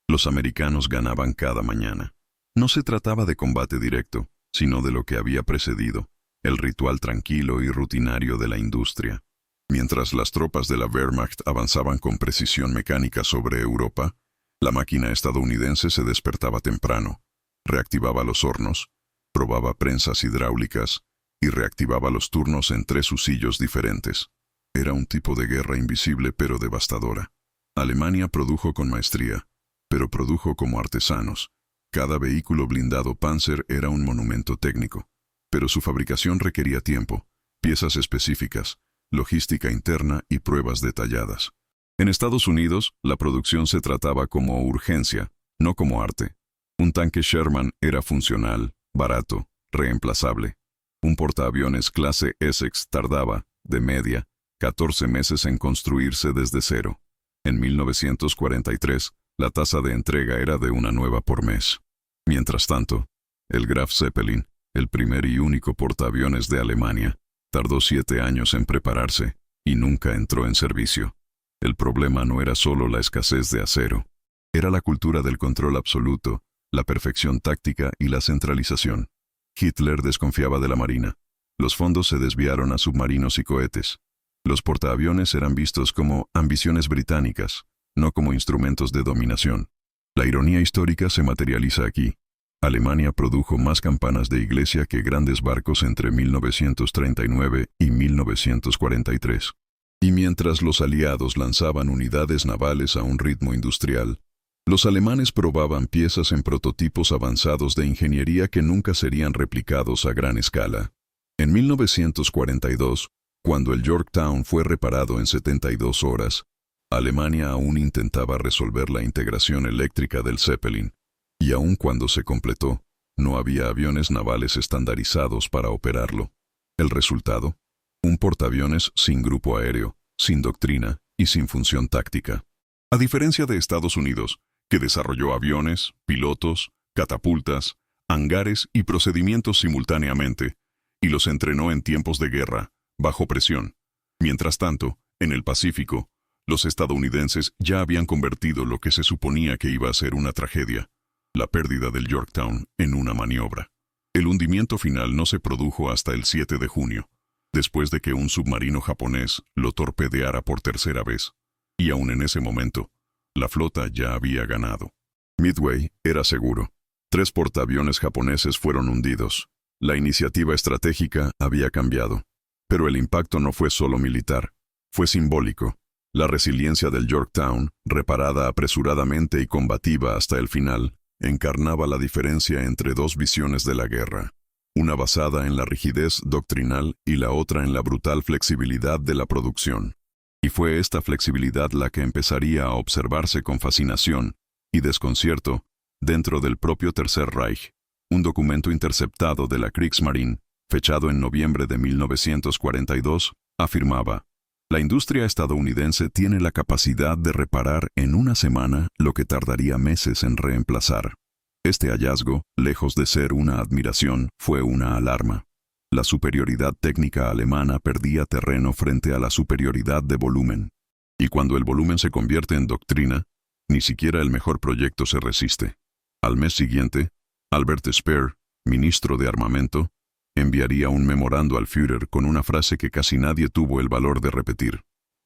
Los americanos ganaban cada mañana. No se trataba de combate directo, sino de lo que había precedido, el ritual tranquilo y rutinario de la industria. Mientras las tropas de la Wehrmacht avanzaban con precisión mecánica sobre Europa, la máquina estadounidense se despertaba temprano, reactivaba los hornos, probaba prensas hidráulicas y reactivaba los turnos en 3 husillos diferentes. Era un tipo de guerra invisible pero devastadora. Alemania produjo con maestría, pero produjo como artesanos. Cada vehículo blindado Panzer era un monumento técnico, pero su fabricación requería tiempo, piezas específicas, logística interna y pruebas detalladas. En Estados Unidos, la producción se trataba como urgencia, no como arte. Un tanque Sherman era funcional, barato, reemplazable. Un portaaviones clase Essex tardaba, de media, 14 meses en construirse desde cero. En 1943, la tasa de entrega era de una nueva por mes. Mientras tanto, el Graf Zeppelin, el primer y único portaaviones de Alemania, tardó 7 años en prepararse y nunca entró en servicio. El problema no era solo la escasez de acero. Era la cultura del control absoluto, la perfección táctica y la centralización. Hitler desconfiaba de la marina. Los fondos se desviaron a submarinos y cohetes. Los portaaviones eran vistos como ambiciones británicas, no como instrumentos de dominación. La ironía histórica se materializa aquí. Alemania produjo más campanas de iglesia que grandes barcos entre 1939 y 1943. Y mientras los aliados lanzaban unidades navales a un ritmo industrial, los alemanes probaban piezas en prototipos avanzados de ingeniería que nunca serían replicados a gran escala. En 1942, cuando el Yorktown fue reparado en 72 horas, Alemania aún intentaba resolver la integración eléctrica del Zeppelin, y aun cuando se completó, no había aviones navales estandarizados para operarlo. El resultado: un portaaviones sin grupo aéreo, sin doctrina y sin función táctica. A diferencia de Estados Unidos, que desarrolló aviones, pilotos, catapultas, hangares y procedimientos simultáneamente, y los entrenó en tiempos de guerra, bajo presión. Mientras tanto, en el Pacífico, los estadounidenses ya habían convertido lo que se suponía que iba a ser una tragedia, la pérdida del Yorktown, en una maniobra. El hundimiento final no se produjo hasta el 7 de junio, después de que un submarino japonés lo torpedeara por tercera vez. Y aún en ese momento, la flota ya había ganado. Midway era seguro. 3 portaaviones japoneses fueron hundidos. La iniciativa estratégica había cambiado. Pero el impacto no fue solo militar, fue simbólico. La resiliencia del Yorktown, reparada apresuradamente y combativa hasta el final, encarnaba la diferencia entre dos visiones de la guerra, una basada en la rigidez doctrinal y la otra en la brutal flexibilidad de la producción. Y fue esta flexibilidad la que empezaría a observarse con fascinación y desconcierto dentro del propio Tercer Reich. Un documento interceptado de la Kriegsmarine, fechado en noviembre de 1942, afirmaba: la industria estadounidense tiene la capacidad de reparar en una semana lo que tardaría meses en reemplazar. Este hallazgo, lejos de ser una admiración, fue una alarma. La superioridad técnica alemana perdía terreno frente a la superioridad de volumen. Y cuando el volumen se convierte en doctrina, ni siquiera el mejor proyecto se resiste. Al mes siguiente, Albert Speer, ministro de Armamento, enviaría un memorando al Führer con una frase que casi nadie tuvo el valor de repetir: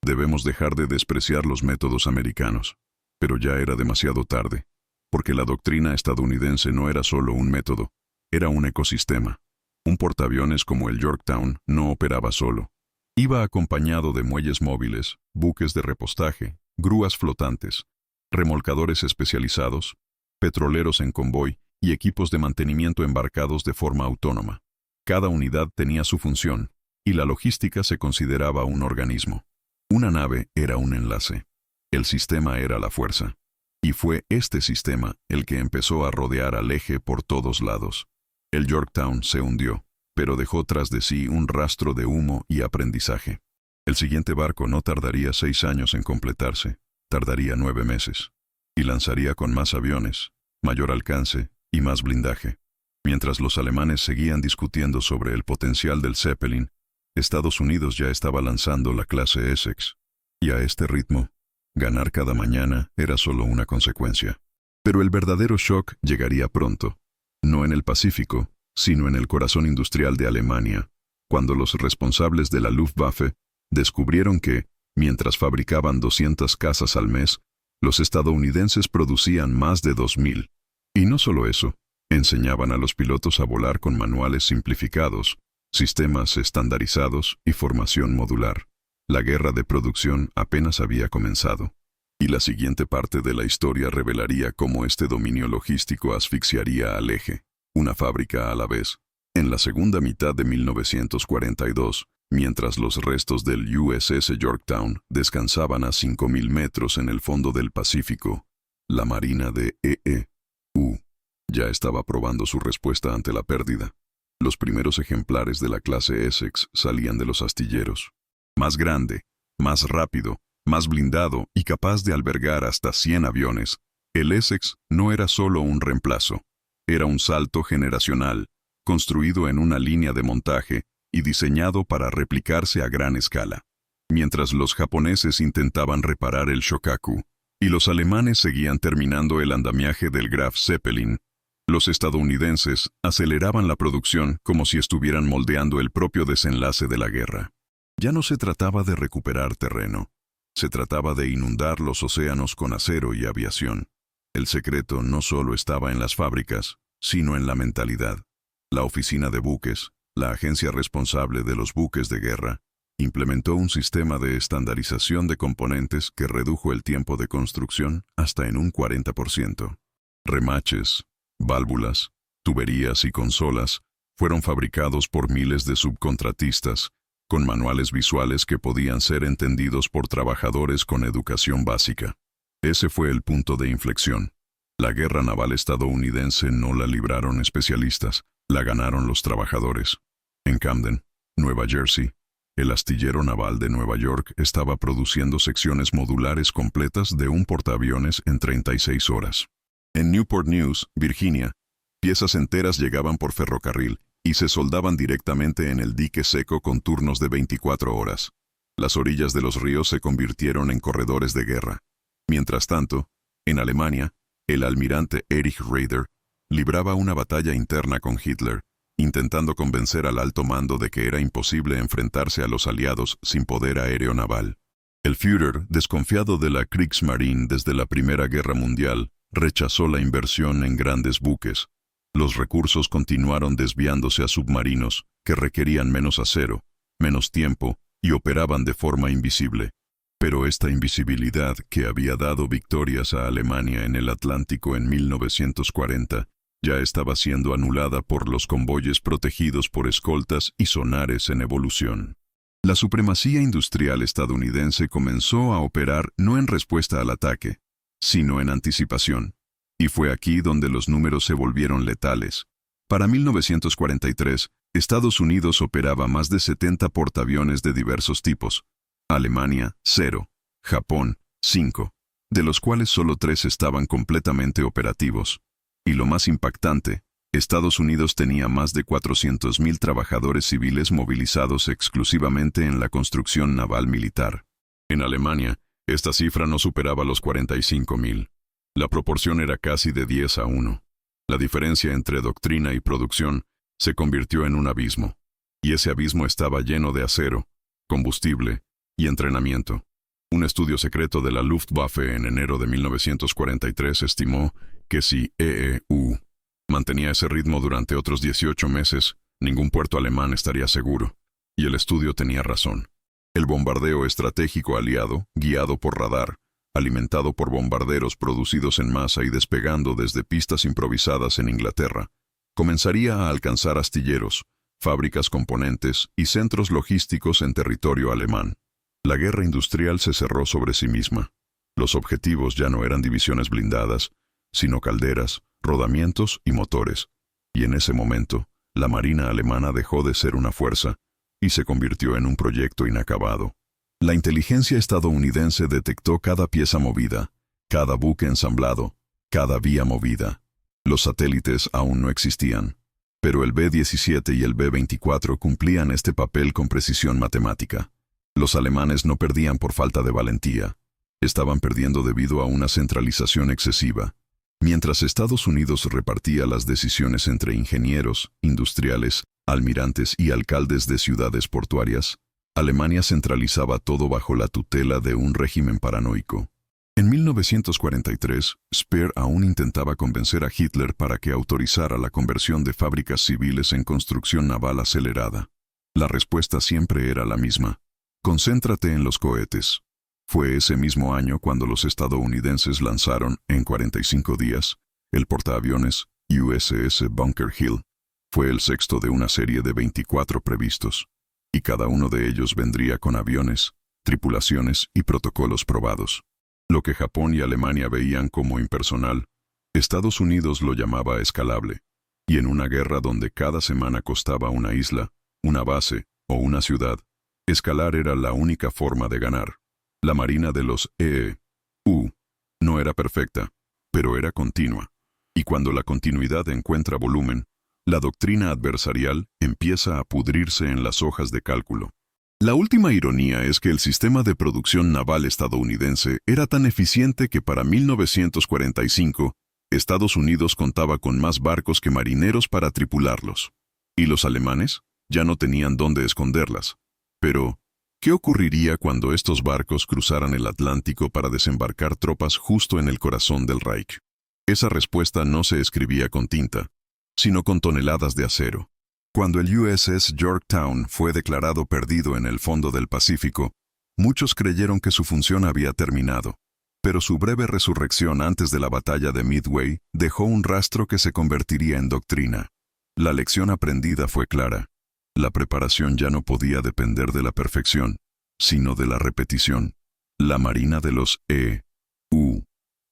debemos dejar de despreciar los métodos americanos. Pero ya era demasiado tarde, porque la doctrina estadounidense no era solo un método, era un ecosistema. Un portaaviones como el Yorktown no operaba solo. Iba acompañado de muelles móviles, buques de repostaje, grúas flotantes, remolcadores especializados, petroleros en convoy y equipos de mantenimiento embarcados de forma autónoma. Cada unidad tenía su función, y la logística se consideraba un organismo. Una nave era un enlace. El sistema era la fuerza. Y fue este sistema el que empezó a rodear al eje por todos lados. El Yorktown se hundió, pero dejó tras de sí un rastro de humo y aprendizaje. El siguiente barco no tardaría 6 años en completarse, tardaría 9 meses. Y lanzaría con más aviones, mayor alcance y más blindaje. Mientras los alemanes seguían discutiendo sobre el potencial del Zeppelin, Estados Unidos ya estaba lanzando la clase Essex. Y a este ritmo, ganar cada mañana era solo una consecuencia. Pero el verdadero shock llegaría pronto. No en el Pacífico, sino en el corazón industrial de Alemania, cuando los responsables de la Luftwaffe descubrieron que, mientras fabricaban 200 cazas al mes, los estadounidenses producían más de 2000. Y no solo eso, enseñaban a los pilotos a volar con manuales simplificados, sistemas estandarizados y formación modular. La guerra de producción apenas había comenzado. Y la siguiente parte de la historia revelaría cómo este dominio logístico asfixiaría al eje, una fábrica a la vez. En la segunda mitad de 1942, mientras los restos del USS Yorktown descansaban a 5.000 metros en el fondo del Pacífico. La Marina de E.E.U. ya estaba probando su respuesta ante la pérdida. Los primeros ejemplares de la clase Essex salían de los astilleros. Más grande, más rápido, más blindado y capaz de albergar hasta 100 aviones, el Essex no era solo un reemplazo. Era un salto generacional, construido en una línea de montaje y diseñado para replicarse a gran escala. Mientras los japoneses intentaban reparar el Shokaku y los alemanes seguían terminando el andamiaje del Graf Zeppelin, los estadounidenses aceleraban la producción como si estuvieran moldeando el propio desenlace de la guerra. Ya no se trataba de recuperar terreno, se trataba de inundar los océanos con acero y aviación. El secreto no solo estaba en las fábricas, sino en la mentalidad. La oficina de buques, la agencia responsable de los buques de guerra, implementó un sistema de estandarización de componentes que redujo el tiempo de construcción hasta en un 40%. Remaches, válvulas, tuberías y consolas fueron fabricados por miles de subcontratistas, con manuales visuales que podían ser entendidos por trabajadores con educación básica. Ese fue el punto de inflexión. La guerra naval estadounidense no la libraron especialistas, la ganaron los trabajadores. En Camden, Nueva Jersey, el astillero naval de Nueva York estaba produciendo secciones modulares completas de un portaaviones en 36 horas. En Newport News, Virginia, piezas enteras llegaban por ferrocarril y se soldaban directamente en el dique seco con turnos de 24 horas. Las orillas de los ríos se convirtieron en corredores de guerra. Mientras tanto, en Alemania, el almirante Erich Raeder libraba una batalla interna con Hitler, intentando convencer al alto mando de que era imposible enfrentarse a los aliados sin poder aéreo naval. El Führer, desconfiado de la Kriegsmarine desde la Primera Guerra Mundial, rechazó la inversión en grandes buques. Los recursos continuaron desviándose a submarinos, que requerían menos acero, menos tiempo y operaban de forma invisible. Pero esta invisibilidad que había dado victorias a Alemania en el Atlántico en 1940 ya estaba siendo anulada por los convoyes protegidos por escoltas y sonares en evolución. La supremacía industrial estadounidense comenzó a operar no en respuesta al ataque, sino en anticipación. Y fue aquí donde los números se volvieron letales. Para 1943, Estados Unidos operaba más de 70 portaaviones de diversos tipos. Alemania, 0. Japón, 5. De los cuales solo 3 estaban completamente operativos. Y lo más impactante, Estados Unidos tenía más de 400.000 trabajadores civiles movilizados exclusivamente en la construcción naval militar. En Alemania, esta cifra no superaba los 45.000. La proporción era casi de 10-1. La diferencia entre doctrina y producción se convirtió en un abismo. Y ese abismo estaba lleno de acero, combustible y entrenamiento. Un estudio secreto de la Luftwaffe en enero de 1943 estimó que si E.E.U. mantenía ese ritmo durante otros 18 meses, ningún puerto alemán estaría seguro. Y el estudio tenía razón. El bombardeo estratégico aliado, guiado por radar, alimentado por bombarderos producidos en masa y despegando desde pistas improvisadas en Inglaterra, comenzaría a alcanzar astilleros, fábricas componentes y centros logísticos en territorio alemán. La guerra industrial se cerró sobre sí misma. Los objetivos ya no eran divisiones blindadas, sino calderas, rodamientos y motores. Y en ese momento, la Marina alemana dejó de ser una fuerza y se convirtió en un proyecto inacabado. La inteligencia estadounidense detectó cada pieza movida, cada buque ensamblado, cada vía movida. Los satélites aún no existían, pero el B-17 y el B-24 cumplían este papel con precisión matemática. Los alemanes no perdían por falta de valentía, estaban perdiendo debido a una centralización excesiva. Mientras Estados Unidos repartía las decisiones entre ingenieros, industriales, almirantes y alcaldes de ciudades portuarias, Alemania centralizaba todo bajo la tutela de un régimen paranoico. En 1943, Speer aún intentaba convencer a Hitler para que autorizara la conversión de fábricas civiles en construcción naval acelerada. La respuesta siempre era la misma: concéntrate en los cohetes. Fue ese mismo año cuando los estadounidenses lanzaron, en 45 días, el portaaviones USS Bunker Hill. Fue el sexto de una serie de 24 previstos. y cada uno de ellos vendría con aviones, tripulaciones y protocolos probados. Lo que Japón y Alemania veían como impersonal, Estados Unidos lo llamaba escalable, y en una guerra donde cada semana costaba una isla, una base o una ciudad, escalar era la única forma de ganar. La marina de los EEU no era perfecta, pero era continua, y cuando la continuidad encuentra volumen, la doctrina adversarial empieza a pudrirse en las hojas de cálculo. La última ironía es que el sistema de producción naval estadounidense era tan eficiente que para 1945, Estados Unidos contaba con más barcos que marineros para tripularlos. Y los alemanes ya no tenían dónde esconderlas. Pero, ¿qué ocurriría cuando estos barcos cruzaran el Atlántico para desembarcar tropas justo en el corazón del Reich? Esa respuesta no se escribía con tinta, sino con toneladas de acero. Cuando el USS Yorktown fue declarado perdido en el fondo del Pacífico, muchos creyeron que su función había terminado. Pero su breve resurrección antes de la batalla de Midway dejó un rastro que se convertiría en doctrina. La lección aprendida fue clara. La preparación ya no podía depender de la perfección, sino de la repetición. La Marina de los EEU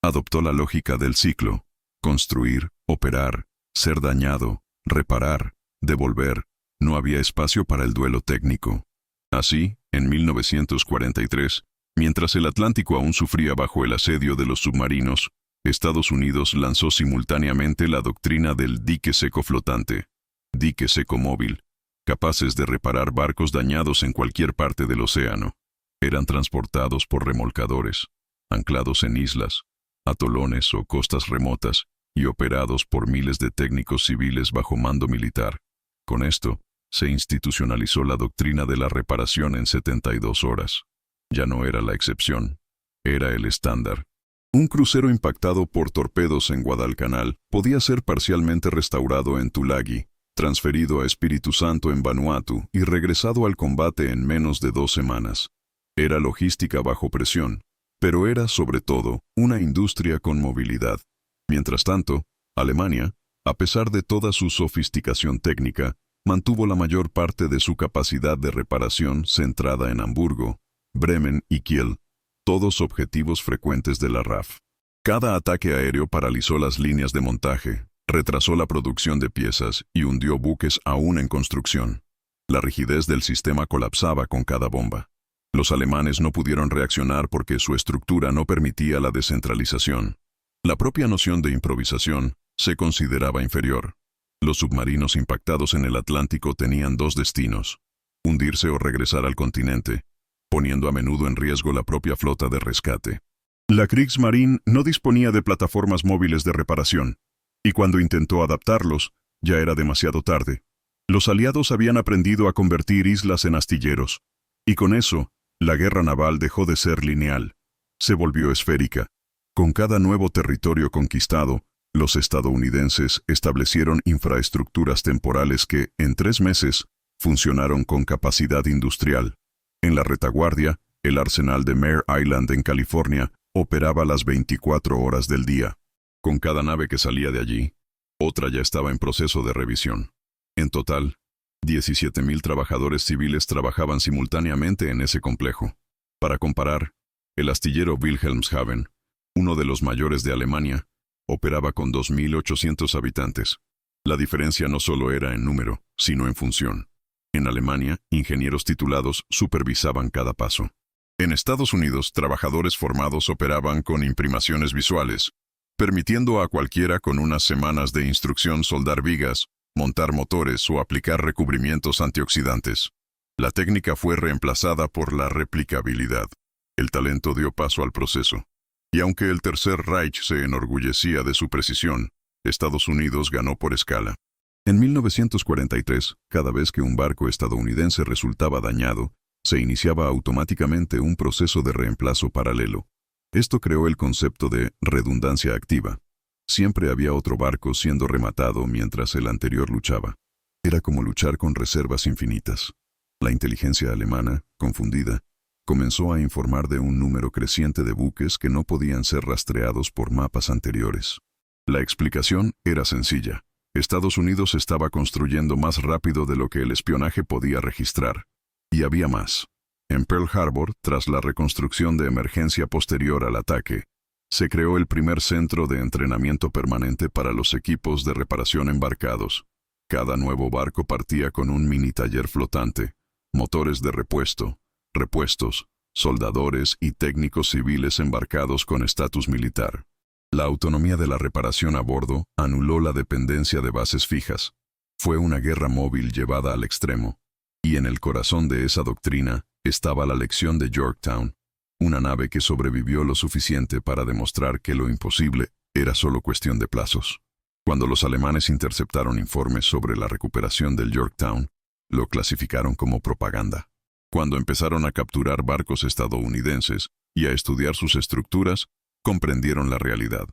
adoptó la lógica del ciclo: construir, operar, ser dañado, reparar, devolver. No había espacio para el duelo técnico. Así, en 1943, mientras el Atlántico aún sufría bajo el asedio de los submarinos, Estados Unidos lanzó simultáneamente la doctrina del dique seco flotante, dique seco móvil, capaces de reparar barcos dañados en cualquier parte del océano. Eran transportados por remolcadores, anclados en islas, atolones o costas remotas, y operados por miles de técnicos civiles bajo mando militar. Con esto, se institucionalizó la doctrina de la reparación en 72 horas. Ya no era la excepción, era el estándar. Un crucero impactado por torpedos en Guadalcanal podía ser parcialmente restaurado en Tulagi, transferido a Espíritu Santo en Vanuatu y regresado al combate en menos de 2 semanas. Era logística bajo presión, pero era, sobre todo, una industria con movilidad. Mientras tanto, Alemania, a pesar de toda su sofisticación técnica, mantuvo la mayor parte de su capacidad de reparación centrada en Hamburgo, Bremen y Kiel, todos objetivos frecuentes de la RAF. Cada ataque aéreo paralizó las líneas de montaje, retrasó la producción de piezas y hundió buques aún en construcción. La rigidez del sistema colapsaba con cada bomba. Los alemanes no pudieron reaccionar porque su estructura no permitía la descentralización. La propia noción de improvisación se consideraba inferior. Los submarinos impactados en el Atlántico tenían 2 destinos: hundirse o regresar al continente, poniendo a menudo en riesgo la propia flota de rescate. La Kriegsmarine no disponía de plataformas móviles de reparación, y cuando intentó adaptarlos, ya era demasiado tarde. Los aliados habían aprendido a convertir islas en astilleros, y con eso, la guerra naval dejó de ser lineal. Se volvió esférica. Con cada nuevo territorio conquistado, los estadounidenses establecieron infraestructuras temporales que, en 3 meses, funcionaron con capacidad industrial. En la retaguardia, el arsenal de Mare Island en California operaba las 24 horas del día. Con cada nave que salía de allí, otra ya estaba en proceso de revisión. En total, 17,000 trabajadores civiles trabajaban simultáneamente en ese complejo. Para comparar, el astillero Wilhelmshaven, uno de los mayores de Alemania, operaba con 2,800 habitantes. La diferencia no solo era en número, sino en función. En Alemania, ingenieros titulados supervisaban cada paso. En Estados Unidos, trabajadores formados operaban con imprimaciones visuales, permitiendo a cualquiera con unas semanas de instrucción soldar vigas, montar motores o aplicar recubrimientos antioxidantes. La técnica fue reemplazada por la replicabilidad. El talento dio paso al proceso. Y aunque el Tercer Reich se enorgullecía de su precisión, Estados Unidos ganó por escala. En 1943, cada vez que un barco estadounidense resultaba dañado, se iniciaba automáticamente un proceso de reemplazo paralelo. Esto creó el concepto de redundancia activa. Siempre había otro barco siendo rematado mientras el anterior luchaba. Era como luchar con reservas infinitas. La inteligencia alemana, confundida, comenzó a informar de un número creciente de buques que no podían ser rastreados por mapas anteriores. La explicación era sencilla. Estados Unidos estaba construyendo más rápido de lo que el espionaje podía registrar. Y había más. En Pearl Harbor, tras la reconstrucción de emergencia posterior al ataque, se creó el primer centro de entrenamiento permanente para los equipos de reparación embarcados. Cada nuevo barco partía con un mini taller flotante, motores de repuestos, soldadores y técnicos civiles embarcados con estatus militar. La autonomía de la reparación a bordo anuló la dependencia de bases fijas. Fue una guerra móvil llevada al extremo. Y en el corazón de esa doctrina estaba la lección de Yorktown, una nave que sobrevivió lo suficiente para demostrar que lo imposible era solo cuestión de plazos. Cuando los alemanes interceptaron informes sobre la recuperación del Yorktown, lo clasificaron como propaganda. Cuando empezaron a capturar barcos estadounidenses y a estudiar sus estructuras, comprendieron la realidad.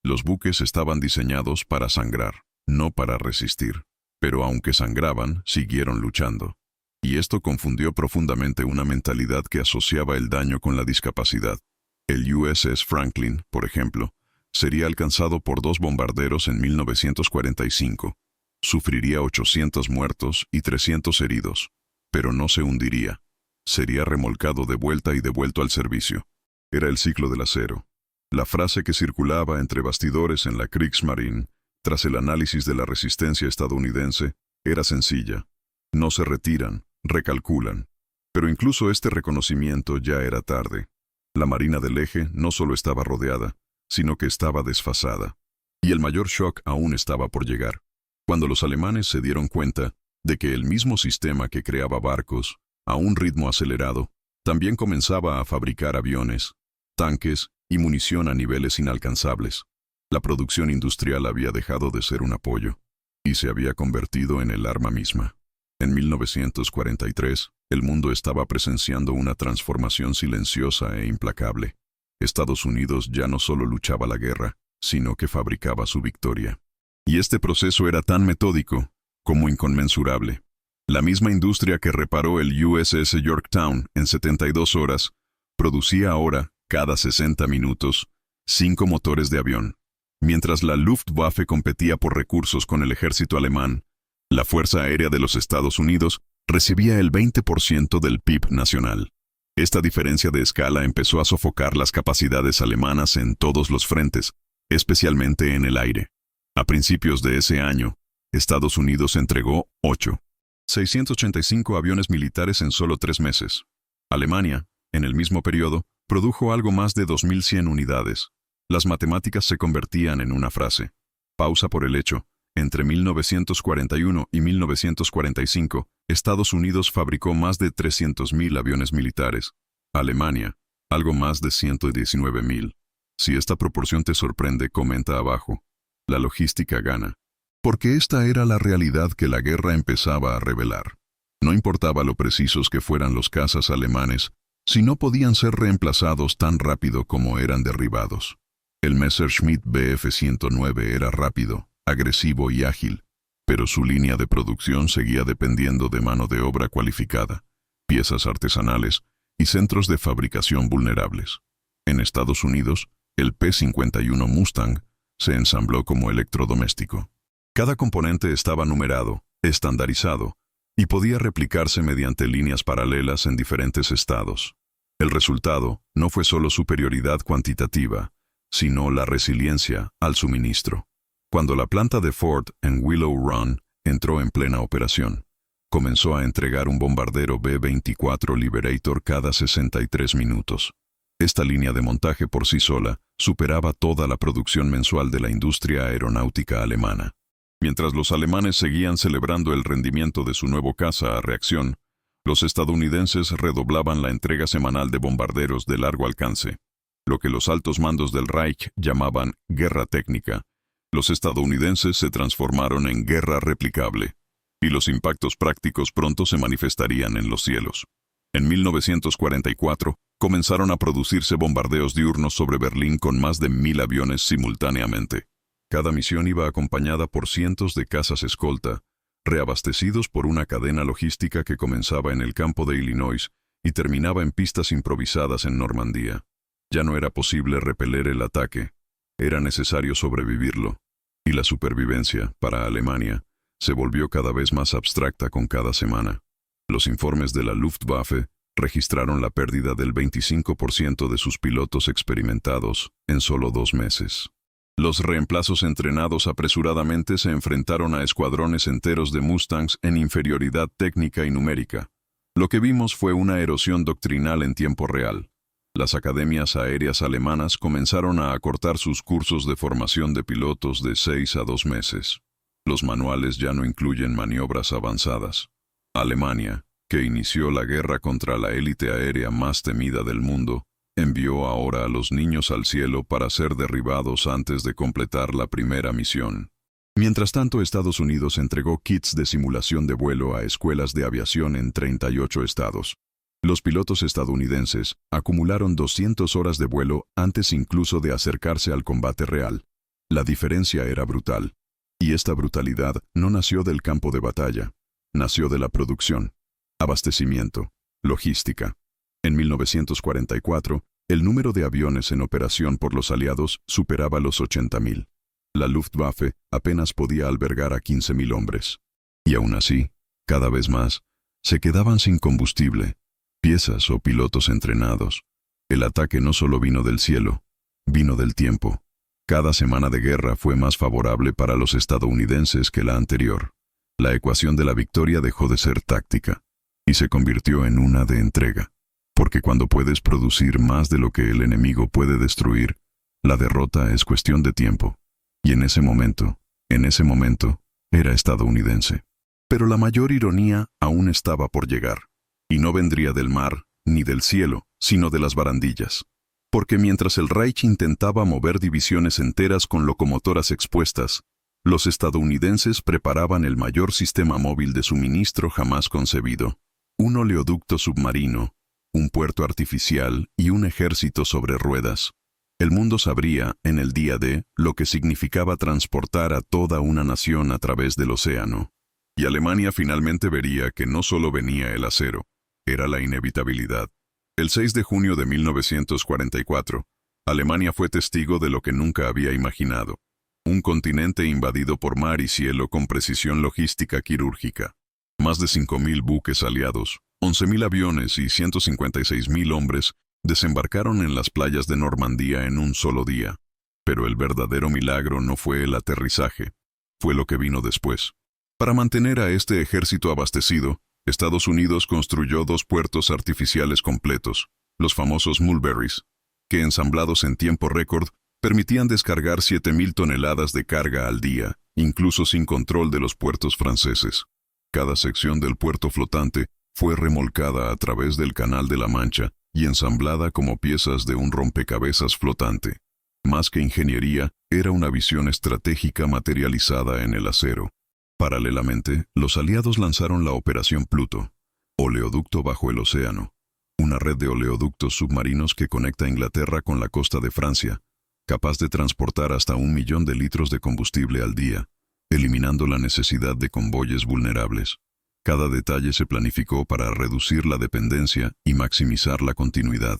Los buques estaban diseñados para sangrar, no para resistir. Pero aunque sangraban, siguieron luchando. Y esto confundió profundamente una mentalidad que asociaba el daño con la discapacidad. El USS Franklin, por ejemplo, sería alcanzado por 2 bombarderos en 1945. Sufriría 800 muertos y 300 heridos, pero no se hundiría. Sería remolcado de vuelta y devuelto al servicio. Era el ciclo del acero. La frase que circulaba entre bastidores en la Kriegsmarine, tras el análisis de la resistencia estadounidense, era sencilla. No se retiran, recalculan. Pero incluso este reconocimiento ya era tarde. La Marina del Eje no solo estaba rodeada, sino que estaba desfasada. Y el mayor shock aún estaba por llegar. Cuando los alemanes se dieron cuenta de que el mismo sistema que creaba barcos, a un ritmo acelerado, también comenzaba a fabricar aviones, tanques y munición a niveles inalcanzables. La producción industrial había dejado de ser un apoyo y se había convertido en el arma misma. En 1943, el mundo estaba presenciando una transformación silenciosa e implacable. Estados Unidos ya no solo luchaba la guerra, sino que fabricaba su victoria. Y este proceso era tan metódico como inconmensurable. La misma industria que reparó el USS Yorktown en 72 horas, producía ahora, cada 60 minutos, 5 motores de avión. Mientras la Luftwaffe competía por recursos con el ejército alemán, la Fuerza Aérea de los Estados Unidos recibía el 20% del PIB nacional. Esta diferencia de escala empezó a sofocar las capacidades alemanas en todos los frentes, especialmente en el aire. A principios de ese año, Estados Unidos entregó 685 aviones militares en solo 3 meses. Alemania, en el mismo periodo, produjo algo más de 2.100 unidades. Las matemáticas se convertían en una frase. Pausa por el hecho. Entre 1941 y 1945, Estados Unidos fabricó más de 300.000 aviones militares. Alemania, algo más de 119.000. Si esta proporción te sorprende, comenta abajo. La logística gana. Porque esta era la realidad que la guerra empezaba a revelar. No importaba lo precisos que fueran los cazas alemanes, si no podían ser reemplazados tan rápido como eran derribados. El Messerschmitt Bf-109 era rápido, agresivo y ágil, pero su línea de producción seguía dependiendo de mano de obra cualificada, piezas artesanales y centros de fabricación vulnerables. En Estados Unidos, el P-51 Mustang se ensambló como electrodoméstico. Cada componente estaba numerado, estandarizado, y podía replicarse mediante líneas paralelas en diferentes estados. El resultado no fue solo superioridad cuantitativa, sino la resiliencia al suministro. Cuando la planta de Ford en Willow Run entró en plena operación, comenzó a entregar un bombardero B-24 Liberator cada 63 minutos. Esta línea de montaje por sí sola superaba toda la producción mensual de la industria aeronáutica alemana. Mientras los alemanes seguían celebrando el rendimiento de su nuevo caza a reacción, los estadounidenses redoblaban la entrega semanal de bombarderos de largo alcance. Lo que los altos mandos del Reich llamaban guerra técnica, los estadounidenses se transformaron en guerra replicable, y los impactos prácticos pronto se manifestarían en los cielos. En 1944, comenzaron a producirse bombardeos diurnos sobre Berlín con más de 1.000 aviones simultáneamente. Cada misión iba acompañada por cientos de cazas escolta, reabastecidos por una cadena logística que comenzaba en el campo de Illinois y terminaba en pistas improvisadas en Normandía. Ya no era posible repeler el ataque, era necesario sobrevivirlo, y la supervivencia, para Alemania, se volvió cada vez más abstracta con cada semana. Los informes de la Luftwaffe registraron la pérdida del 25% de sus pilotos experimentados en solo 2 meses. Los reemplazos entrenados apresuradamente se enfrentaron a escuadrones enteros de Mustangs en inferioridad técnica y numérica. Lo que vimos fue una erosión doctrinal en tiempo real. Las academias aéreas alemanas comenzaron a acortar sus cursos de formación de pilotos de 6 a 2 meses. Los manuales ya no incluyen maniobras avanzadas. Alemania, que inició la guerra contra la élite aérea más temida del mundo, envió ahora a los niños al cielo para ser derribados antes de completar la primera misión. Mientras tanto, Estados Unidos entregó kits de simulación de vuelo a escuelas de aviación en 38 estados. Los pilotos estadounidenses acumularon 200 horas de vuelo antes incluso de acercarse al combate real. La diferencia era brutal. Y esta brutalidad no nació del campo de batalla, nació de la producción, abastecimiento, logística. En 1944, el número de aviones en operación por los aliados superaba los 80.000. La Luftwaffe apenas podía albergar a 15.000 hombres. Y aún así, cada vez más, se quedaban sin combustible, piezas o pilotos entrenados. El ataque no solo vino del cielo, vino del tiempo. Cada semana de guerra fue más favorable para los estadounidenses que la anterior. La ecuación de la victoria dejó de ser táctica y se convirtió en una de entrega. Porque cuando puedes producir más de lo que el enemigo puede destruir, la derrota es cuestión de tiempo. Y en ese momento, era estadounidense. Pero la mayor ironía aún estaba por llegar. Y no vendría del mar, ni del cielo, sino de las barandillas. Porque mientras el Reich intentaba mover divisiones enteras con locomotoras expuestas, los estadounidenses preparaban el mayor sistema móvil de suministro jamás concebido. Un oleoducto submarino, un puerto artificial y un ejército sobre ruedas. El mundo sabría, en el día D, lo que significaba transportar a toda una nación a través del océano. Y Alemania finalmente vería que no solo venía el acero, era la inevitabilidad. El 6 de junio de 1944, Alemania fue testigo de lo que nunca había imaginado. Un continente invadido por mar y cielo con precisión logística quirúrgica. Más de 5.000 buques aliados, 11.000 aviones y 156.000 hombres desembarcaron en las playas de Normandía en un solo día. Pero el verdadero milagro no fue el aterrizaje, fue lo que vino después. Para mantener a este ejército abastecido, Estados Unidos construyó 2 puertos artificiales completos, los famosos Mulberries, que ensamblados en tiempo récord, permitían descargar 7.000 toneladas de carga al día, incluso sin control de los puertos franceses. Cada sección del puerto flotante fue remolcada a través del Canal de la Mancha y ensamblada como piezas de un rompecabezas flotante. Más que ingeniería, era una visión estratégica materializada en el acero. Paralelamente, los aliados lanzaron la Operación Pluto, oleoducto bajo el océano, una red de oleoductos submarinos que conecta Inglaterra con la costa de Francia, capaz de transportar hasta 1 millón de litros de combustible al día, eliminando la necesidad de convoyes vulnerables. Cada detalle se planificó para reducir la dependencia y maximizar la continuidad.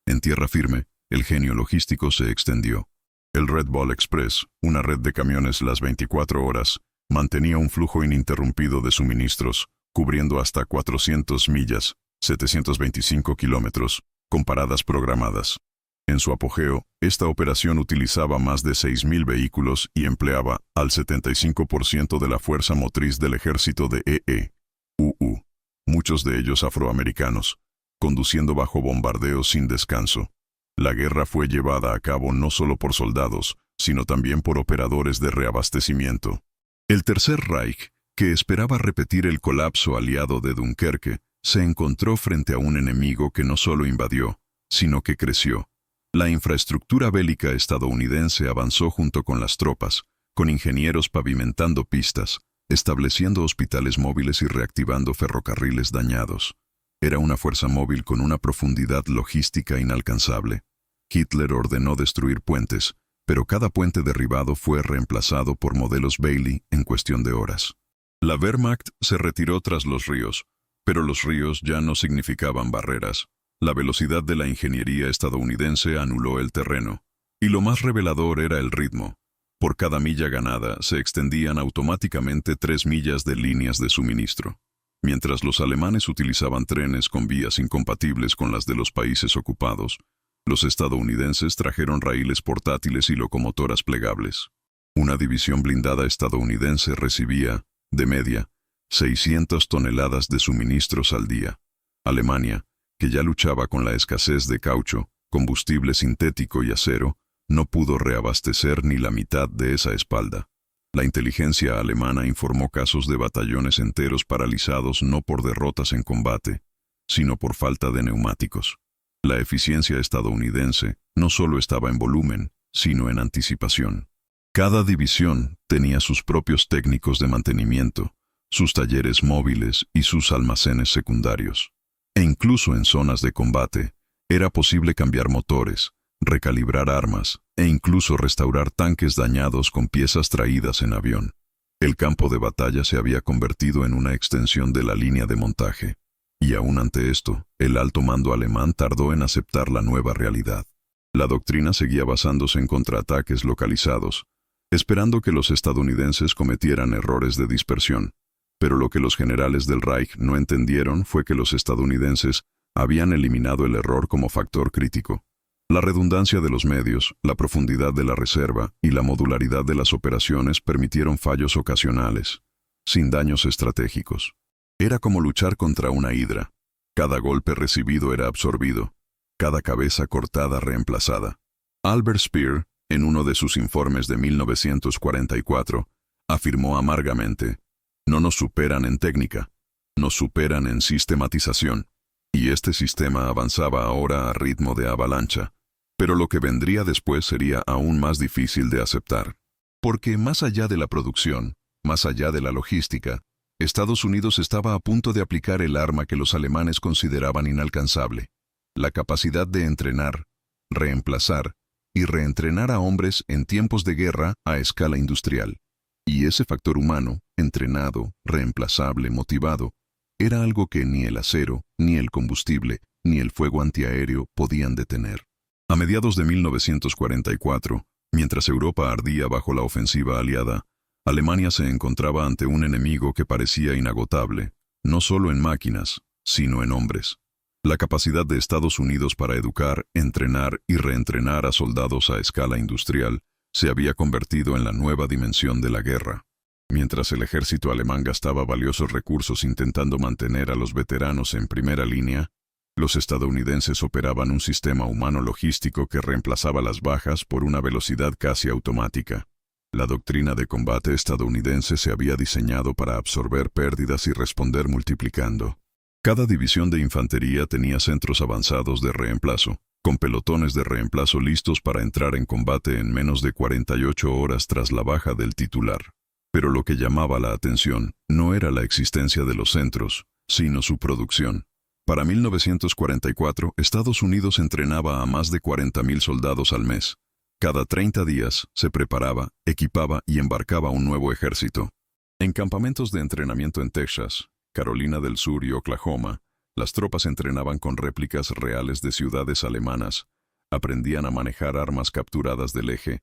En tierra firme, el genio logístico se extendió. El Red Bull Express, una red de camiones las 24 horas, mantenía un flujo ininterrumpido de suministros, cubriendo hasta 400 millas, 725 kilómetros, con paradas programadas. En su apogeo, esta operación utilizaba más de 6.000 vehículos y empleaba al 75% de la fuerza motriz del ejército de EE.UU, muchos de ellos afroamericanos, conduciendo bajo bombardeos sin descanso. La guerra fue llevada a cabo no solo por soldados, sino también por operadores de reabastecimiento. El Tercer Reich, que esperaba repetir el colapso aliado de Dunkerque, se encontró frente a un enemigo que no solo invadió, sino que creció. La infraestructura bélica estadounidense avanzó junto con las tropas, con ingenieros pavimentando pistas, estableciendo hospitales móviles y reactivando ferrocarriles dañados. Era una fuerza móvil con una profundidad logística inalcanzable. Hitler ordenó destruir puentes, pero cada puente derribado fue reemplazado por modelos Bailey en cuestión de horas. La Wehrmacht se retiró tras los ríos, pero los ríos ya no significaban barreras. La velocidad de la ingeniería estadounidense anuló el terreno, y lo más revelador era el ritmo. Por cada milla ganada se extendían automáticamente 3 millas de líneas de suministro. Mientras los alemanes utilizaban trenes con vías incompatibles con las de los países ocupados, los estadounidenses trajeron raíles portátiles y locomotoras plegables. Una división blindada estadounidense recibía, de media, 600 toneladas de suministros al día. Alemania, que ya luchaba con la escasez de caucho, combustible sintético y acero, no pudo reabastecer ni la mitad de esa espalda. La inteligencia alemana informó casos de batallones enteros paralizados no por derrotas en combate, sino por falta de neumáticos. La eficiencia estadounidense no solo estaba en volumen, sino en anticipación. Cada división tenía sus propios técnicos de mantenimiento, sus talleres móviles y sus almacenes secundarios. E incluso en zonas de combate, era posible cambiar motores, recalibrar armas e incluso restaurar tanques dañados con piezas traídas en avión. El campo de batalla se había convertido en una extensión de la línea de montaje. Y aún ante esto, el alto mando alemán tardó en aceptar la nueva realidad. La doctrina seguía basándose en contraataques localizados, esperando que los estadounidenses cometieran errores de dispersión. Pero lo que los generales del Reich no entendieron fue que los estadounidenses habían eliminado el error como factor crítico. La redundancia de los medios, la profundidad de la reserva y la modularidad de las operaciones permitieron fallos ocasionales, sin daños estratégicos. Era como luchar contra una hidra. Cada golpe recibido era absorbido, cada cabeza cortada reemplazada. Albert Speer, en uno de sus informes de 1944, afirmó amargamente: "No nos superan en técnica, nos superan en sistematización". Y este sistema avanzaba ahora a ritmo de avalancha. Pero lo que vendría después sería aún más difícil de aceptar. Porque más allá de la producción, más allá de la logística, Estados Unidos estaba a punto de aplicar el arma que los alemanes consideraban inalcanzable: la capacidad de entrenar, reemplazar y reentrenar a hombres en tiempos de guerra a escala industrial. Y ese factor humano, entrenado, reemplazable, motivado, era algo que ni el acero, ni el combustible, ni el fuego antiaéreo podían detener. A mediados de 1944, mientras Europa ardía bajo la ofensiva aliada, Alemania se encontraba ante un enemigo que parecía inagotable, no solo en máquinas, sino en hombres. La capacidad de Estados Unidos para educar, entrenar y reentrenar a soldados a escala industrial se había convertido en la nueva dimensión de la guerra. Mientras el ejército alemán gastaba valiosos recursos intentando mantener a los veteranos en primera línea, los estadounidenses operaban un sistema humano logístico que reemplazaba las bajas por una velocidad casi automática. La doctrina de combate estadounidense se había diseñado para absorber pérdidas y responder multiplicando. Cada división de infantería tenía centros avanzados de reemplazo, con pelotones de reemplazo listos para entrar en combate en menos de 48 horas tras la baja del titular. Pero lo que llamaba la atención no era la existencia de los centros, sino su producción. Para 1944, Estados Unidos entrenaba a más de 40.000 soldados al mes. Cada 30 días se preparaba, equipaba y embarcaba un nuevo ejército. En campamentos de entrenamiento en Texas, Carolina del Sur y Oklahoma, las tropas entrenaban con réplicas reales de ciudades alemanas, aprendían a manejar armas capturadas del eje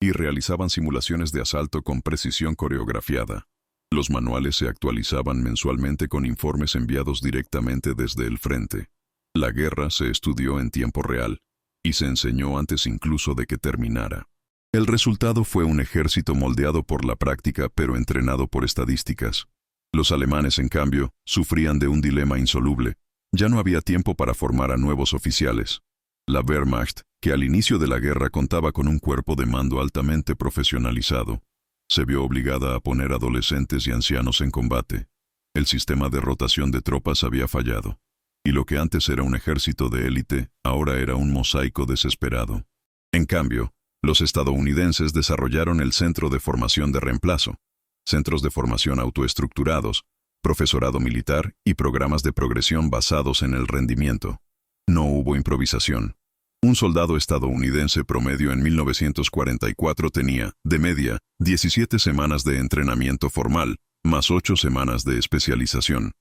y realizaban simulaciones de asalto con precisión coreografiada. Los manuales se actualizaban mensualmente con informes enviados directamente desde el frente. La guerra se estudió en tiempo real y se enseñó antes incluso de que terminara. El resultado fue un ejército moldeado por la práctica pero entrenado por estadísticas. Los alemanes, en cambio, sufrían de un dilema insoluble. Ya no había tiempo para formar a nuevos oficiales. La Wehrmacht, que al inicio de la guerra contaba con un cuerpo de mando altamente profesionalizado, se vio obligada a poner adolescentes y ancianos en combate. El sistema de rotación de tropas había fallado, y lo que antes era un ejército de élite, ahora era un mosaico desesperado. En cambio, los estadounidenses desarrollaron el Centro de Formación de Reemplazo, centros de formación autoestructurados, profesorado militar y programas de progresión basados en el rendimiento. No hubo improvisación. Un soldado estadounidense promedio en 1944 tenía, de media, 17 semanas de entrenamiento formal, más 8 semanas de especialización.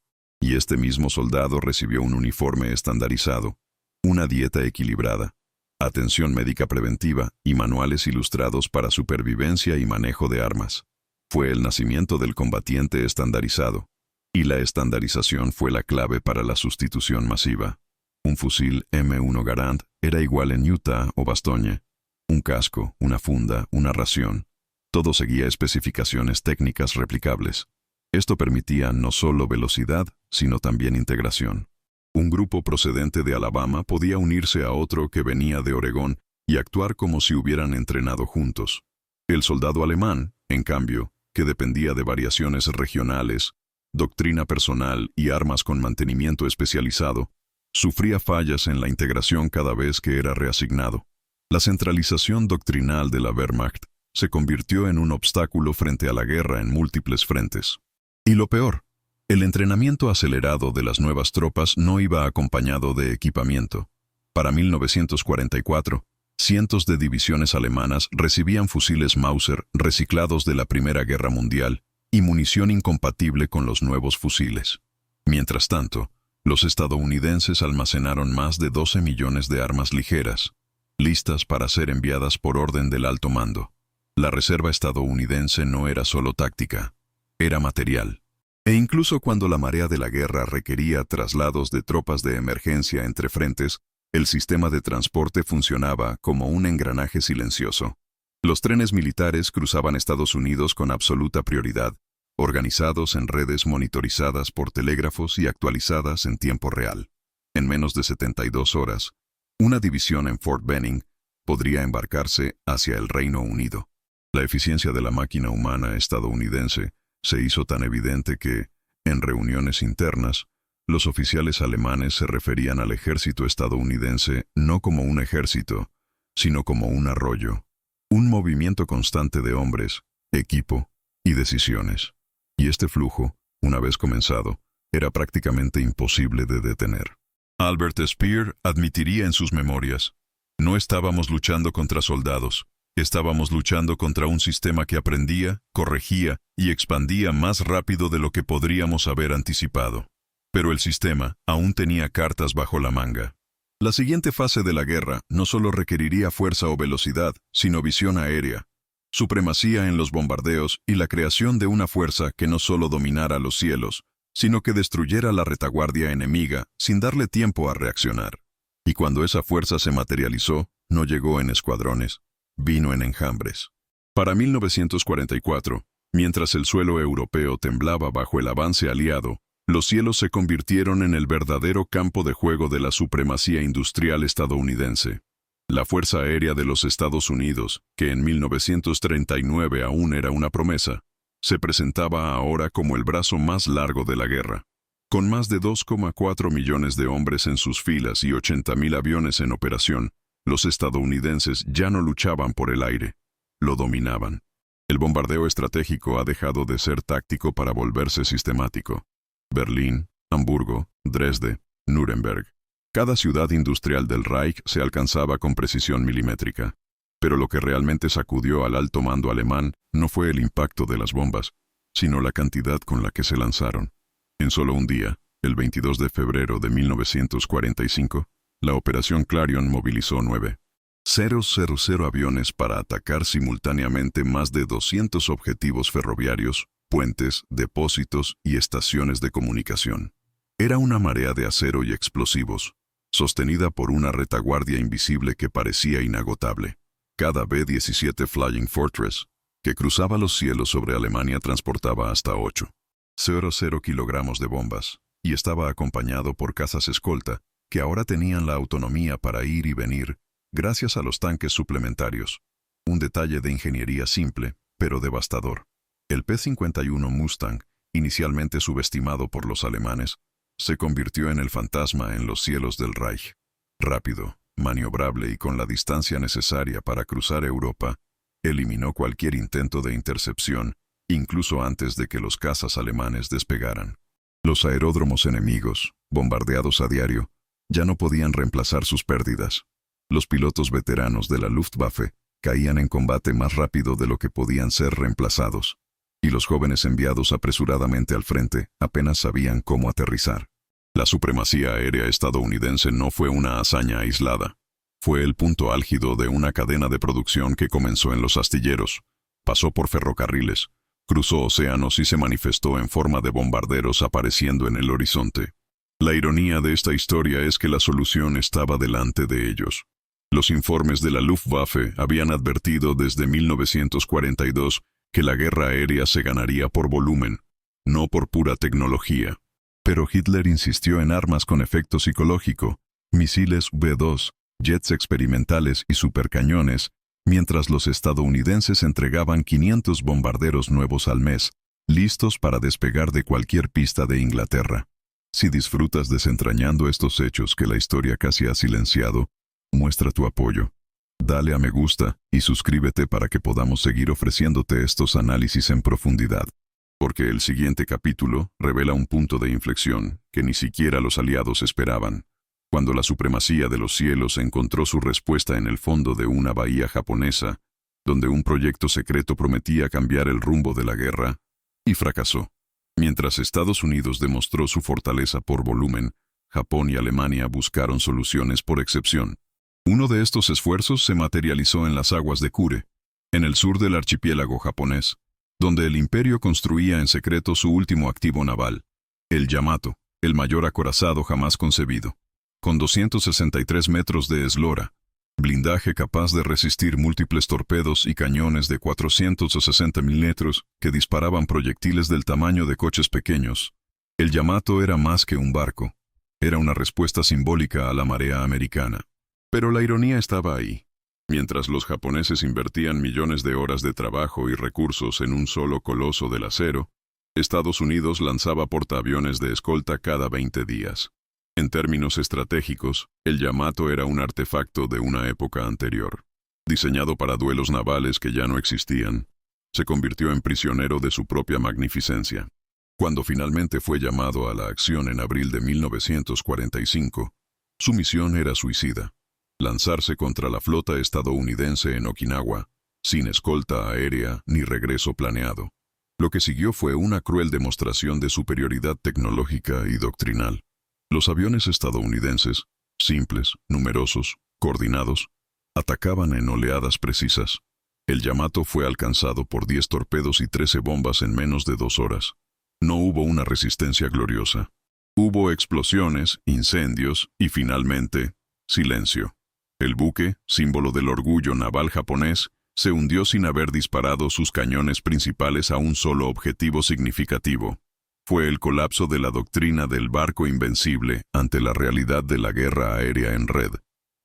Y este mismo soldado recibió un uniforme estandarizado, una dieta equilibrada, atención médica preventiva y manuales ilustrados para supervivencia y manejo de armas. Fue el nacimiento del combatiente estandarizado. Y la estandarización fue la clave para la sustitución masiva. Un fusil M1 Garand era igual en Utah o Bastogne. Un casco, una funda, una ración. Todo seguía especificaciones técnicas replicables. Esto permitía no solo velocidad, sino también integración. Un grupo procedente de Alabama podía unirse a otro que venía de Oregón y actuar como si hubieran entrenado juntos. El soldado alemán, en cambio, que dependía de variaciones regionales, doctrina personal y armas con mantenimiento especializado, sufría fallas en la integración cada vez que era reasignado. La centralización doctrinal de la Wehrmacht se convirtió en un obstáculo frente a la guerra en múltiples frentes. Y lo peor, el entrenamiento acelerado de las nuevas tropas no iba acompañado de equipamiento. Para 1944, cientos de divisiones alemanas recibían fusiles Mauser reciclados de la Primera Guerra Mundial y munición incompatible con los nuevos fusiles. Mientras tanto, los estadounidenses almacenaron más de 12 millones de armas ligeras, listas para ser enviadas por orden del alto mando. La reserva estadounidense no era solo táctica, era material. E incluso cuando la marea de la guerra requería traslados de tropas de emergencia entre frentes, el sistema de transporte funcionaba como un engranaje silencioso. Los trenes militares cruzaban Estados Unidos con absoluta prioridad, organizados en redes monitorizadas por telégrafos y actualizadas en tiempo real. En menos de 72 horas, una división en Fort Benning podría embarcarse hacia el Reino Unido. La eficiencia de la máquina humana estadounidense se hizo tan evidente que, en reuniones internas, los oficiales alemanes se referían al ejército estadounidense no como un ejército, sino como un arroyo, un movimiento constante de hombres, equipo y decisiones. Y este flujo, una vez comenzado, era prácticamente imposible de detener. Albert Speer admitiría en sus memorias: no estábamos luchando contra soldados, estábamos luchando contra un sistema que aprendía, corregía y expandía más rápido de lo que podríamos haber anticipado. Pero el sistema aún tenía cartas bajo la manga. La siguiente fase de la guerra no solo requeriría fuerza o velocidad, sino visión aérea, supremacía en los bombardeos y la creación de una fuerza que no solo dominara los cielos, sino que destruyera la retaguardia enemiga sin darle tiempo a reaccionar. Y cuando esa fuerza se materializó, no llegó en escuadrones, vino en enjambres. Para 1944, mientras el suelo europeo temblaba bajo el avance aliado, los cielos se convirtieron en el verdadero campo de juego de la supremacía industrial estadounidense. La Fuerza Aérea de los Estados Unidos, que en 1939 aún era una promesa, se presentaba ahora como el brazo más largo de la guerra. Con más de 2,4 millones de hombres en sus filas y 80.000 aviones en operación, los estadounidenses ya no luchaban por el aire, lo dominaban. El bombardeo estratégico ha dejado de ser táctico para volverse sistemático. Berlín, Hamburgo, Dresde, Nuremberg. Cada ciudad industrial del Reich se alcanzaba con precisión milimétrica. Pero lo que realmente sacudió al alto mando alemán no fue el impacto de las bombas, sino la cantidad con la que se lanzaron. En solo un día, el 22 de febrero de 1945, la Operación Clarion movilizó 9,000 aviones para atacar simultáneamente más de 200 objetivos ferroviarios, puentes, depósitos y estaciones de comunicación. Era una marea de acero y explosivos, sostenida por una retaguardia invisible que parecía inagotable. Cada B-17 Flying Fortress, que cruzaba los cielos sobre Alemania, transportaba hasta 8,0 kilogramos de bombas, y estaba acompañado por cazas escolta, que ahora tenían la autonomía para ir y venir, gracias a los tanques suplementarios. Un detalle de ingeniería simple, pero devastador. El P-51 Mustang, inicialmente subestimado por los alemanes, se convirtió en el fantasma en los cielos del Reich. Rápido, maniobrable y con la distancia necesaria para cruzar Europa, eliminó cualquier intento de intercepción, incluso antes de que los cazas alemanes despegaran. Los aeródromos enemigos, bombardeados a diario, ya no podían reemplazar sus pérdidas. Los pilotos veteranos de la Luftwaffe caían en combate más rápido de lo que podían ser reemplazados, y los jóvenes enviados apresuradamente al frente apenas sabían cómo aterrizar. La supremacía aérea estadounidense no fue una hazaña aislada. Fue el punto álgido de una cadena de producción que comenzó en los astilleros, pasó por ferrocarriles, Cruzó océanos y se manifestó en forma de bombarderos apareciendo en el horizonte. La ironía de esta historia es que la solución estaba delante de ellos. Los informes de la Luftwaffe habían advertido desde 1942 que la guerra aérea se ganaría por volumen, no por pura tecnología. Pero Hitler insistió en armas con efecto psicológico, misiles V2, jets experimentales y supercañones, mientras los estadounidenses entregaban 500 bombarderos nuevos al mes, listos para despegar de cualquier pista de Inglaterra. Si disfrutas desentrañando estos hechos que la historia casi ha silenciado, muestra tu apoyo. Dale a me gusta y suscríbete para que podamos seguir ofreciéndote estos análisis en profundidad. Porque el siguiente capítulo revela un punto de inflexión que ni siquiera los aliados esperaban. Cuando la supremacía de los cielos encontró su respuesta en el fondo de una bahía japonesa, donde un proyecto secreto prometía cambiar el rumbo de la guerra, y fracasó. Mientras Estados Unidos demostró su fortaleza por volumen, Japón y Alemania buscaron soluciones por excepción. Uno de estos esfuerzos se materializó en las aguas de Kure, en el sur del archipiélago japonés, donde el imperio construía en secreto su último activo naval, el Yamato, el mayor acorazado jamás concebido. Con 263 metros de eslora, blindaje capaz de resistir múltiples torpedos y cañones de 460 milímetros que disparaban proyectiles del tamaño de coches pequeños, el Yamato era más que un barco. Era una respuesta simbólica a la marea americana. Pero la ironía estaba ahí. Mientras los japoneses invertían millones de horas de trabajo y recursos en un solo coloso del acero, Estados Unidos lanzaba portaaviones de escolta cada 20 días. En términos estratégicos, el Yamato era un artefacto de una época anterior. Diseñado para duelos navales que ya no existían, se convirtió en prisionero de su propia magnificencia. Cuando finalmente fue llamado a la acción en abril de 1945, su misión era suicida: lanzarse contra la flota estadounidense en Okinawa, sin escolta aérea ni regreso planeado. Lo que siguió fue una cruel demostración de superioridad tecnológica y doctrinal. Los aviones estadounidenses, simples, numerosos, coordinados, atacaban en oleadas precisas. El Yamato fue alcanzado por 10 torpedos y 13 bombas en menos de 2 horas. No hubo una resistencia gloriosa. Hubo explosiones, incendios y, finalmente, silencio. El buque, símbolo del orgullo naval japonés, se hundió sin haber disparado sus cañones principales a un solo objetivo significativo. Fue el colapso de la doctrina del barco invencible ante la realidad de la guerra aérea en red.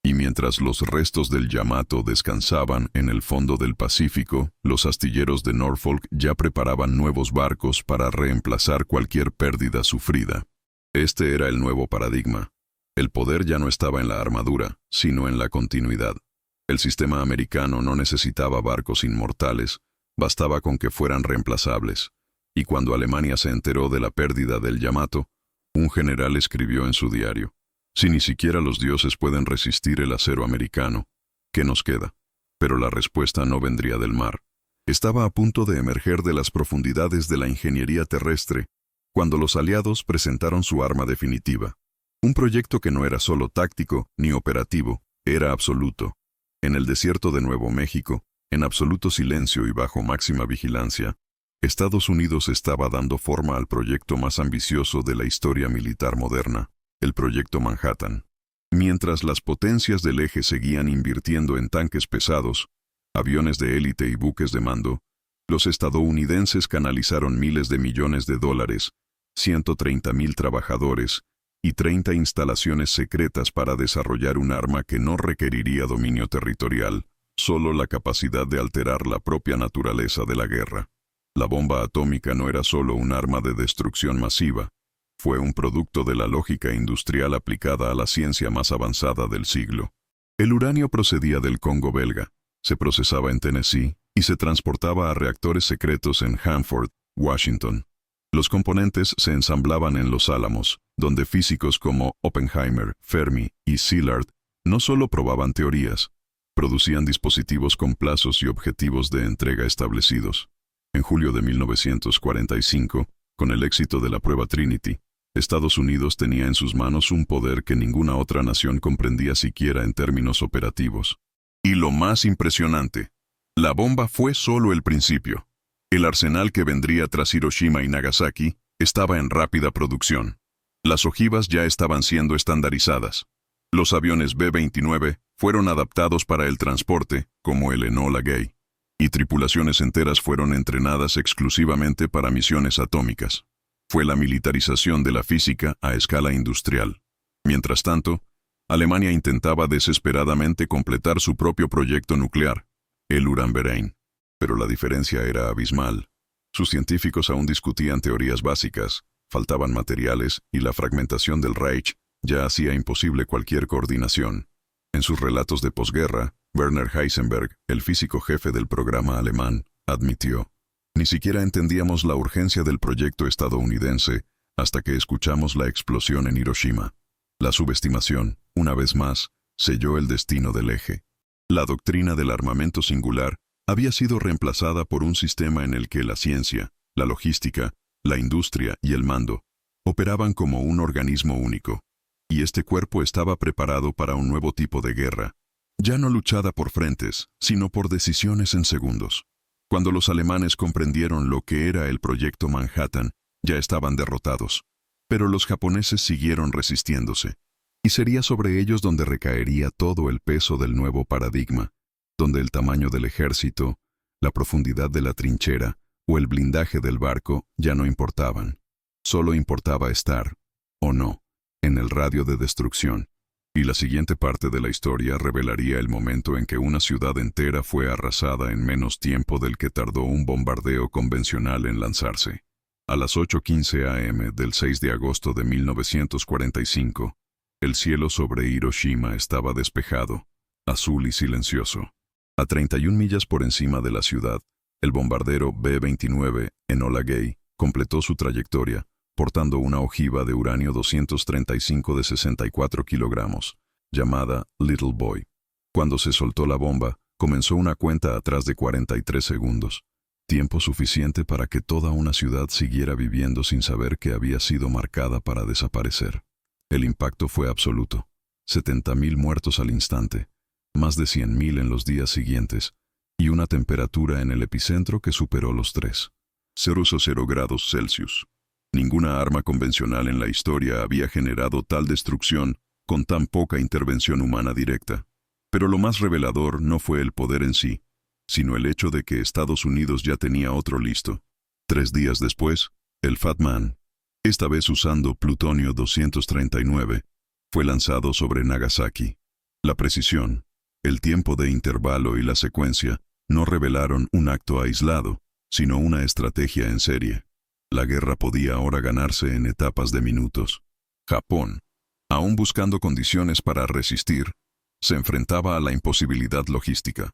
Y mientras los restos del Yamato descansaban en el fondo del Pacífico, los astilleros de Norfolk ya preparaban nuevos barcos para reemplazar cualquier pérdida sufrida. Este era el nuevo paradigma. El poder ya no estaba en la armadura, sino en la continuidad. El sistema americano no necesitaba barcos inmortales, bastaba con que fueran reemplazables. Y cuando Alemania se enteró de la pérdida del Yamato, un general escribió en su diario: «Si ni siquiera los dioses pueden resistir el acero americano, ¿qué nos queda?». Pero la respuesta no vendría del mar. Estaba a punto de emerger de las profundidades de la ingeniería terrestre, cuando los aliados presentaron su arma definitiva. Un proyecto que no era solo táctico ni operativo, era absoluto. En el desierto de Nuevo México, en absoluto silencio y bajo máxima vigilancia, Estados Unidos estaba dando forma al proyecto más ambicioso de la historia militar moderna, el Proyecto Manhattan. Mientras las potencias del eje seguían invirtiendo en tanques pesados, aviones de élite y buques de mando, los estadounidenses canalizaron miles de millones de dólares, 130,000 trabajadores y 30 instalaciones secretas para desarrollar un arma que no requeriría dominio territorial, solo la capacidad de alterar la propia naturaleza de la guerra. La bomba atómica no era solo un arma de destrucción masiva, fue un producto de la lógica industrial aplicada a la ciencia más avanzada del siglo. El uranio procedía del Congo belga, se procesaba en Tennessee y se transportaba a reactores secretos en Hanford, Washington. Los componentes se ensamblaban en Los Álamos, donde físicos como Oppenheimer, Fermi y Szilard no solo probaban teorías, producían dispositivos con plazos y objetivos de entrega establecidos. En julio de 1945, con el éxito de la prueba Trinity, Estados Unidos tenía en sus manos un poder que ninguna otra nación comprendía siquiera en términos operativos. Y lo más impresionante, la bomba fue solo el principio. El arsenal que vendría tras Hiroshima y Nagasaki estaba en rápida producción. Las ojivas ya estaban siendo estandarizadas. Los aviones B-29 fueron adaptados para el transporte, como el Enola Gay, y tripulaciones enteras fueron entrenadas exclusivamente para misiones atómicas. Fue la militarización de la física a escala industrial. Mientras tanto, Alemania intentaba desesperadamente completar su propio proyecto nuclear, el Uranverein. Pero la diferencia era abismal. Sus científicos aún discutían teorías básicas, faltaban materiales y la fragmentación del Reich ya hacía imposible cualquier coordinación. En sus relatos de posguerra, Werner Heisenberg, el físico jefe del programa alemán, admitió: «Ni siquiera entendíamos la urgencia del proyecto estadounidense hasta que escuchamos la explosión en Hiroshima. La subestimación, una vez más, selló el destino del eje. La doctrina del armamento singular había sido reemplazada por un sistema en el que la ciencia, la logística, la industria y el mando operaban como un organismo único. Y este cuerpo estaba preparado para un nuevo tipo de guerra, ya no luchada por frentes, sino por decisiones en segundos. Cuando los alemanes comprendieron lo que era el proyecto Manhattan, ya estaban derrotados. Pero los japoneses siguieron resistiéndose, y sería sobre ellos donde recaería todo el peso del nuevo paradigma, donde el tamaño del ejército, la profundidad de la trinchera o el blindaje del barco ya no importaban. Solo importaba estar, o no, en el radio de destrucción. Y la siguiente parte de la historia revelaría el momento en que una ciudad entera fue arrasada en menos tiempo del que tardó un bombardeo convencional en lanzarse. A las 8:15 am del 6 de agosto de 1945, el cielo sobre Hiroshima estaba despejado, azul y silencioso. A 31 millas por encima de la ciudad, el bombardero B-29 Enola Gay completó su trayectoria, portando una ojiva de uranio 235 de 64 kilogramos, llamada Little Boy. Cuando se soltó la bomba, comenzó una cuenta atrás de 43 segundos, tiempo suficiente para que toda una ciudad siguiera viviendo sin saber que había sido marcada para desaparecer. El impacto fue absoluto. 70.000 muertos al instante, más de 100.000 en los días siguientes, y una temperatura en el epicentro que superó los 3,00 grados Celsius. Ninguna arma convencional en la historia había generado tal destrucción con tan poca intervención humana directa. Pero lo más revelador no fue el poder en sí, sino el hecho de que Estados Unidos ya tenía otro listo. 3 días después, el Fat Man, esta vez usando plutonio 239, fue lanzado sobre Nagasaki. La precisión, el tiempo de intervalo y la secuencia no revelaron un acto aislado, sino una estrategia en serie. La guerra podía ahora ganarse en etapas de minutos. Japón, aún buscando condiciones para resistir, se enfrentaba a la imposibilidad logística.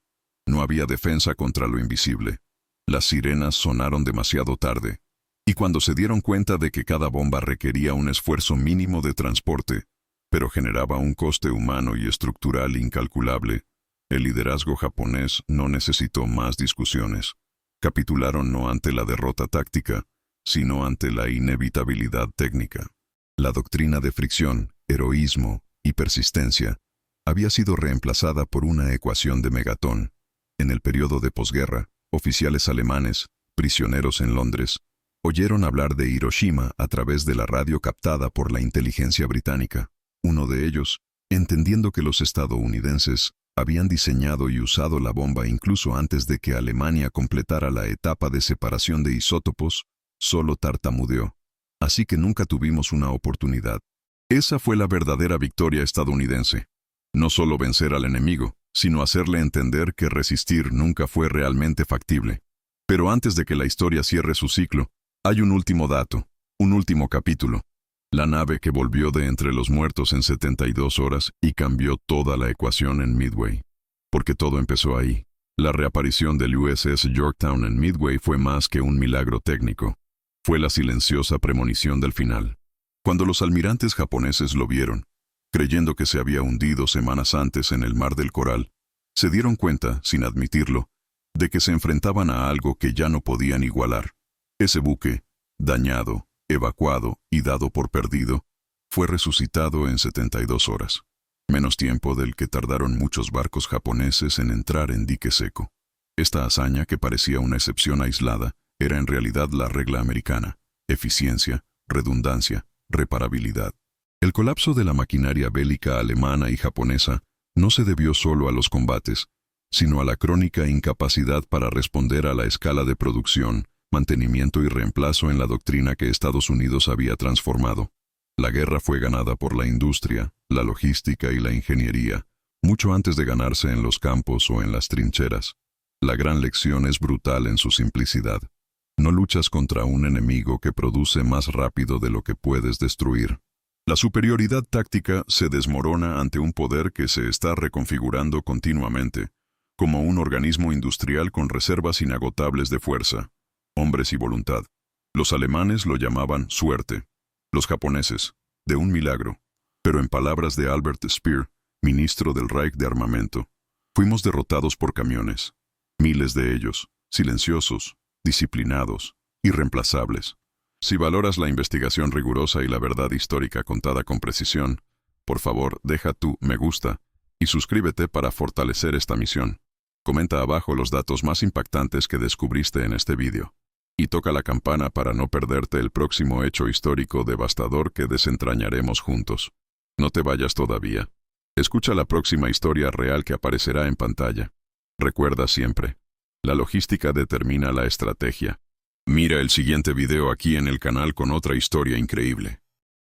No había defensa contra lo invisible. Las sirenas sonaron demasiado tarde, y cuando se dieron cuenta de que cada bomba requería un esfuerzo mínimo de transporte, pero generaba un coste humano y estructural incalculable, el liderazgo japonés no necesitó más discusiones. Capitularon no ante la derrota táctica, sino ante la inevitabilidad técnica. La doctrina de fricción, heroísmo y persistencia había sido reemplazada por una ecuación de Megatón. En el periodo de posguerra, oficiales alemanes, prisioneros en Londres, oyeron hablar de Hiroshima a través de la radio captada por la inteligencia británica. Uno de ellos, entendiendo que los estadounidenses habían diseñado y usado la bomba incluso antes de que Alemania completara la etapa de separación de isótopos, solo tartamudeó. Así que nunca tuvimos una oportunidad. Esa fue la verdadera victoria estadounidense. No solo vencer al enemigo, sino hacerle entender que resistir nunca fue realmente factible. Pero antes de que la historia cierre su ciclo, hay un último dato, un último capítulo. La nave que volvió de entre los muertos en 72 horas y cambió toda la ecuación en Midway. Porque todo empezó ahí. La reaparición del USS Yorktown en Midway fue más que un milagro técnico. Fue la silenciosa premonición del final. Cuando los almirantes japoneses lo vieron, creyendo que se había hundido semanas antes en el Mar del Coral, se dieron cuenta, sin admitirlo, de que se enfrentaban a algo que ya no podían igualar. Ese buque, dañado, evacuado y dado por perdido, fue resucitado en 72 horas. Menos tiempo del que tardaron muchos barcos japoneses en entrar en dique seco. Esta hazaña, que parecía una excepción aislada, era en realidad la regla americana: eficiencia, redundancia, reparabilidad. El colapso de la maquinaria bélica alemana y japonesa no se debió solo a los combates, sino a la crónica incapacidad para responder a la escala de producción, mantenimiento y reemplazo en la doctrina que Estados Unidos había transformado. La guerra fue ganada por la industria, la logística y la ingeniería, mucho antes de ganarse en los campos o en las trincheras. La gran lección es brutal en su simplicidad. No luchas contra un enemigo que produce más rápido de lo que puedes destruir. La superioridad táctica se desmorona ante un poder que se está reconfigurando continuamente, como un organismo industrial con reservas inagotables de fuerza, hombres y voluntad. Los alemanes lo llamaban suerte, los japoneses, de un milagro. Pero en palabras de Albert Speer, ministro del Reich de Armamento, fuimos derrotados por camiones. Miles de ellos, silenciosos, disciplinados, irreemplazables. Si valoras la investigación rigurosa y la verdad histórica contada con precisión, por favor, deja tu me gusta y suscríbete para fortalecer esta misión. Comenta abajo los datos más impactantes que descubriste en este vídeo. Y toca la campana para no perderte el próximo hecho histórico devastador que desentrañaremos juntos. No te vayas todavía. Escucha la próxima historia real que aparecerá en pantalla. Recuerda siempre, la logística determina la estrategia. Mira el siguiente video aquí en el canal con otra historia increíble.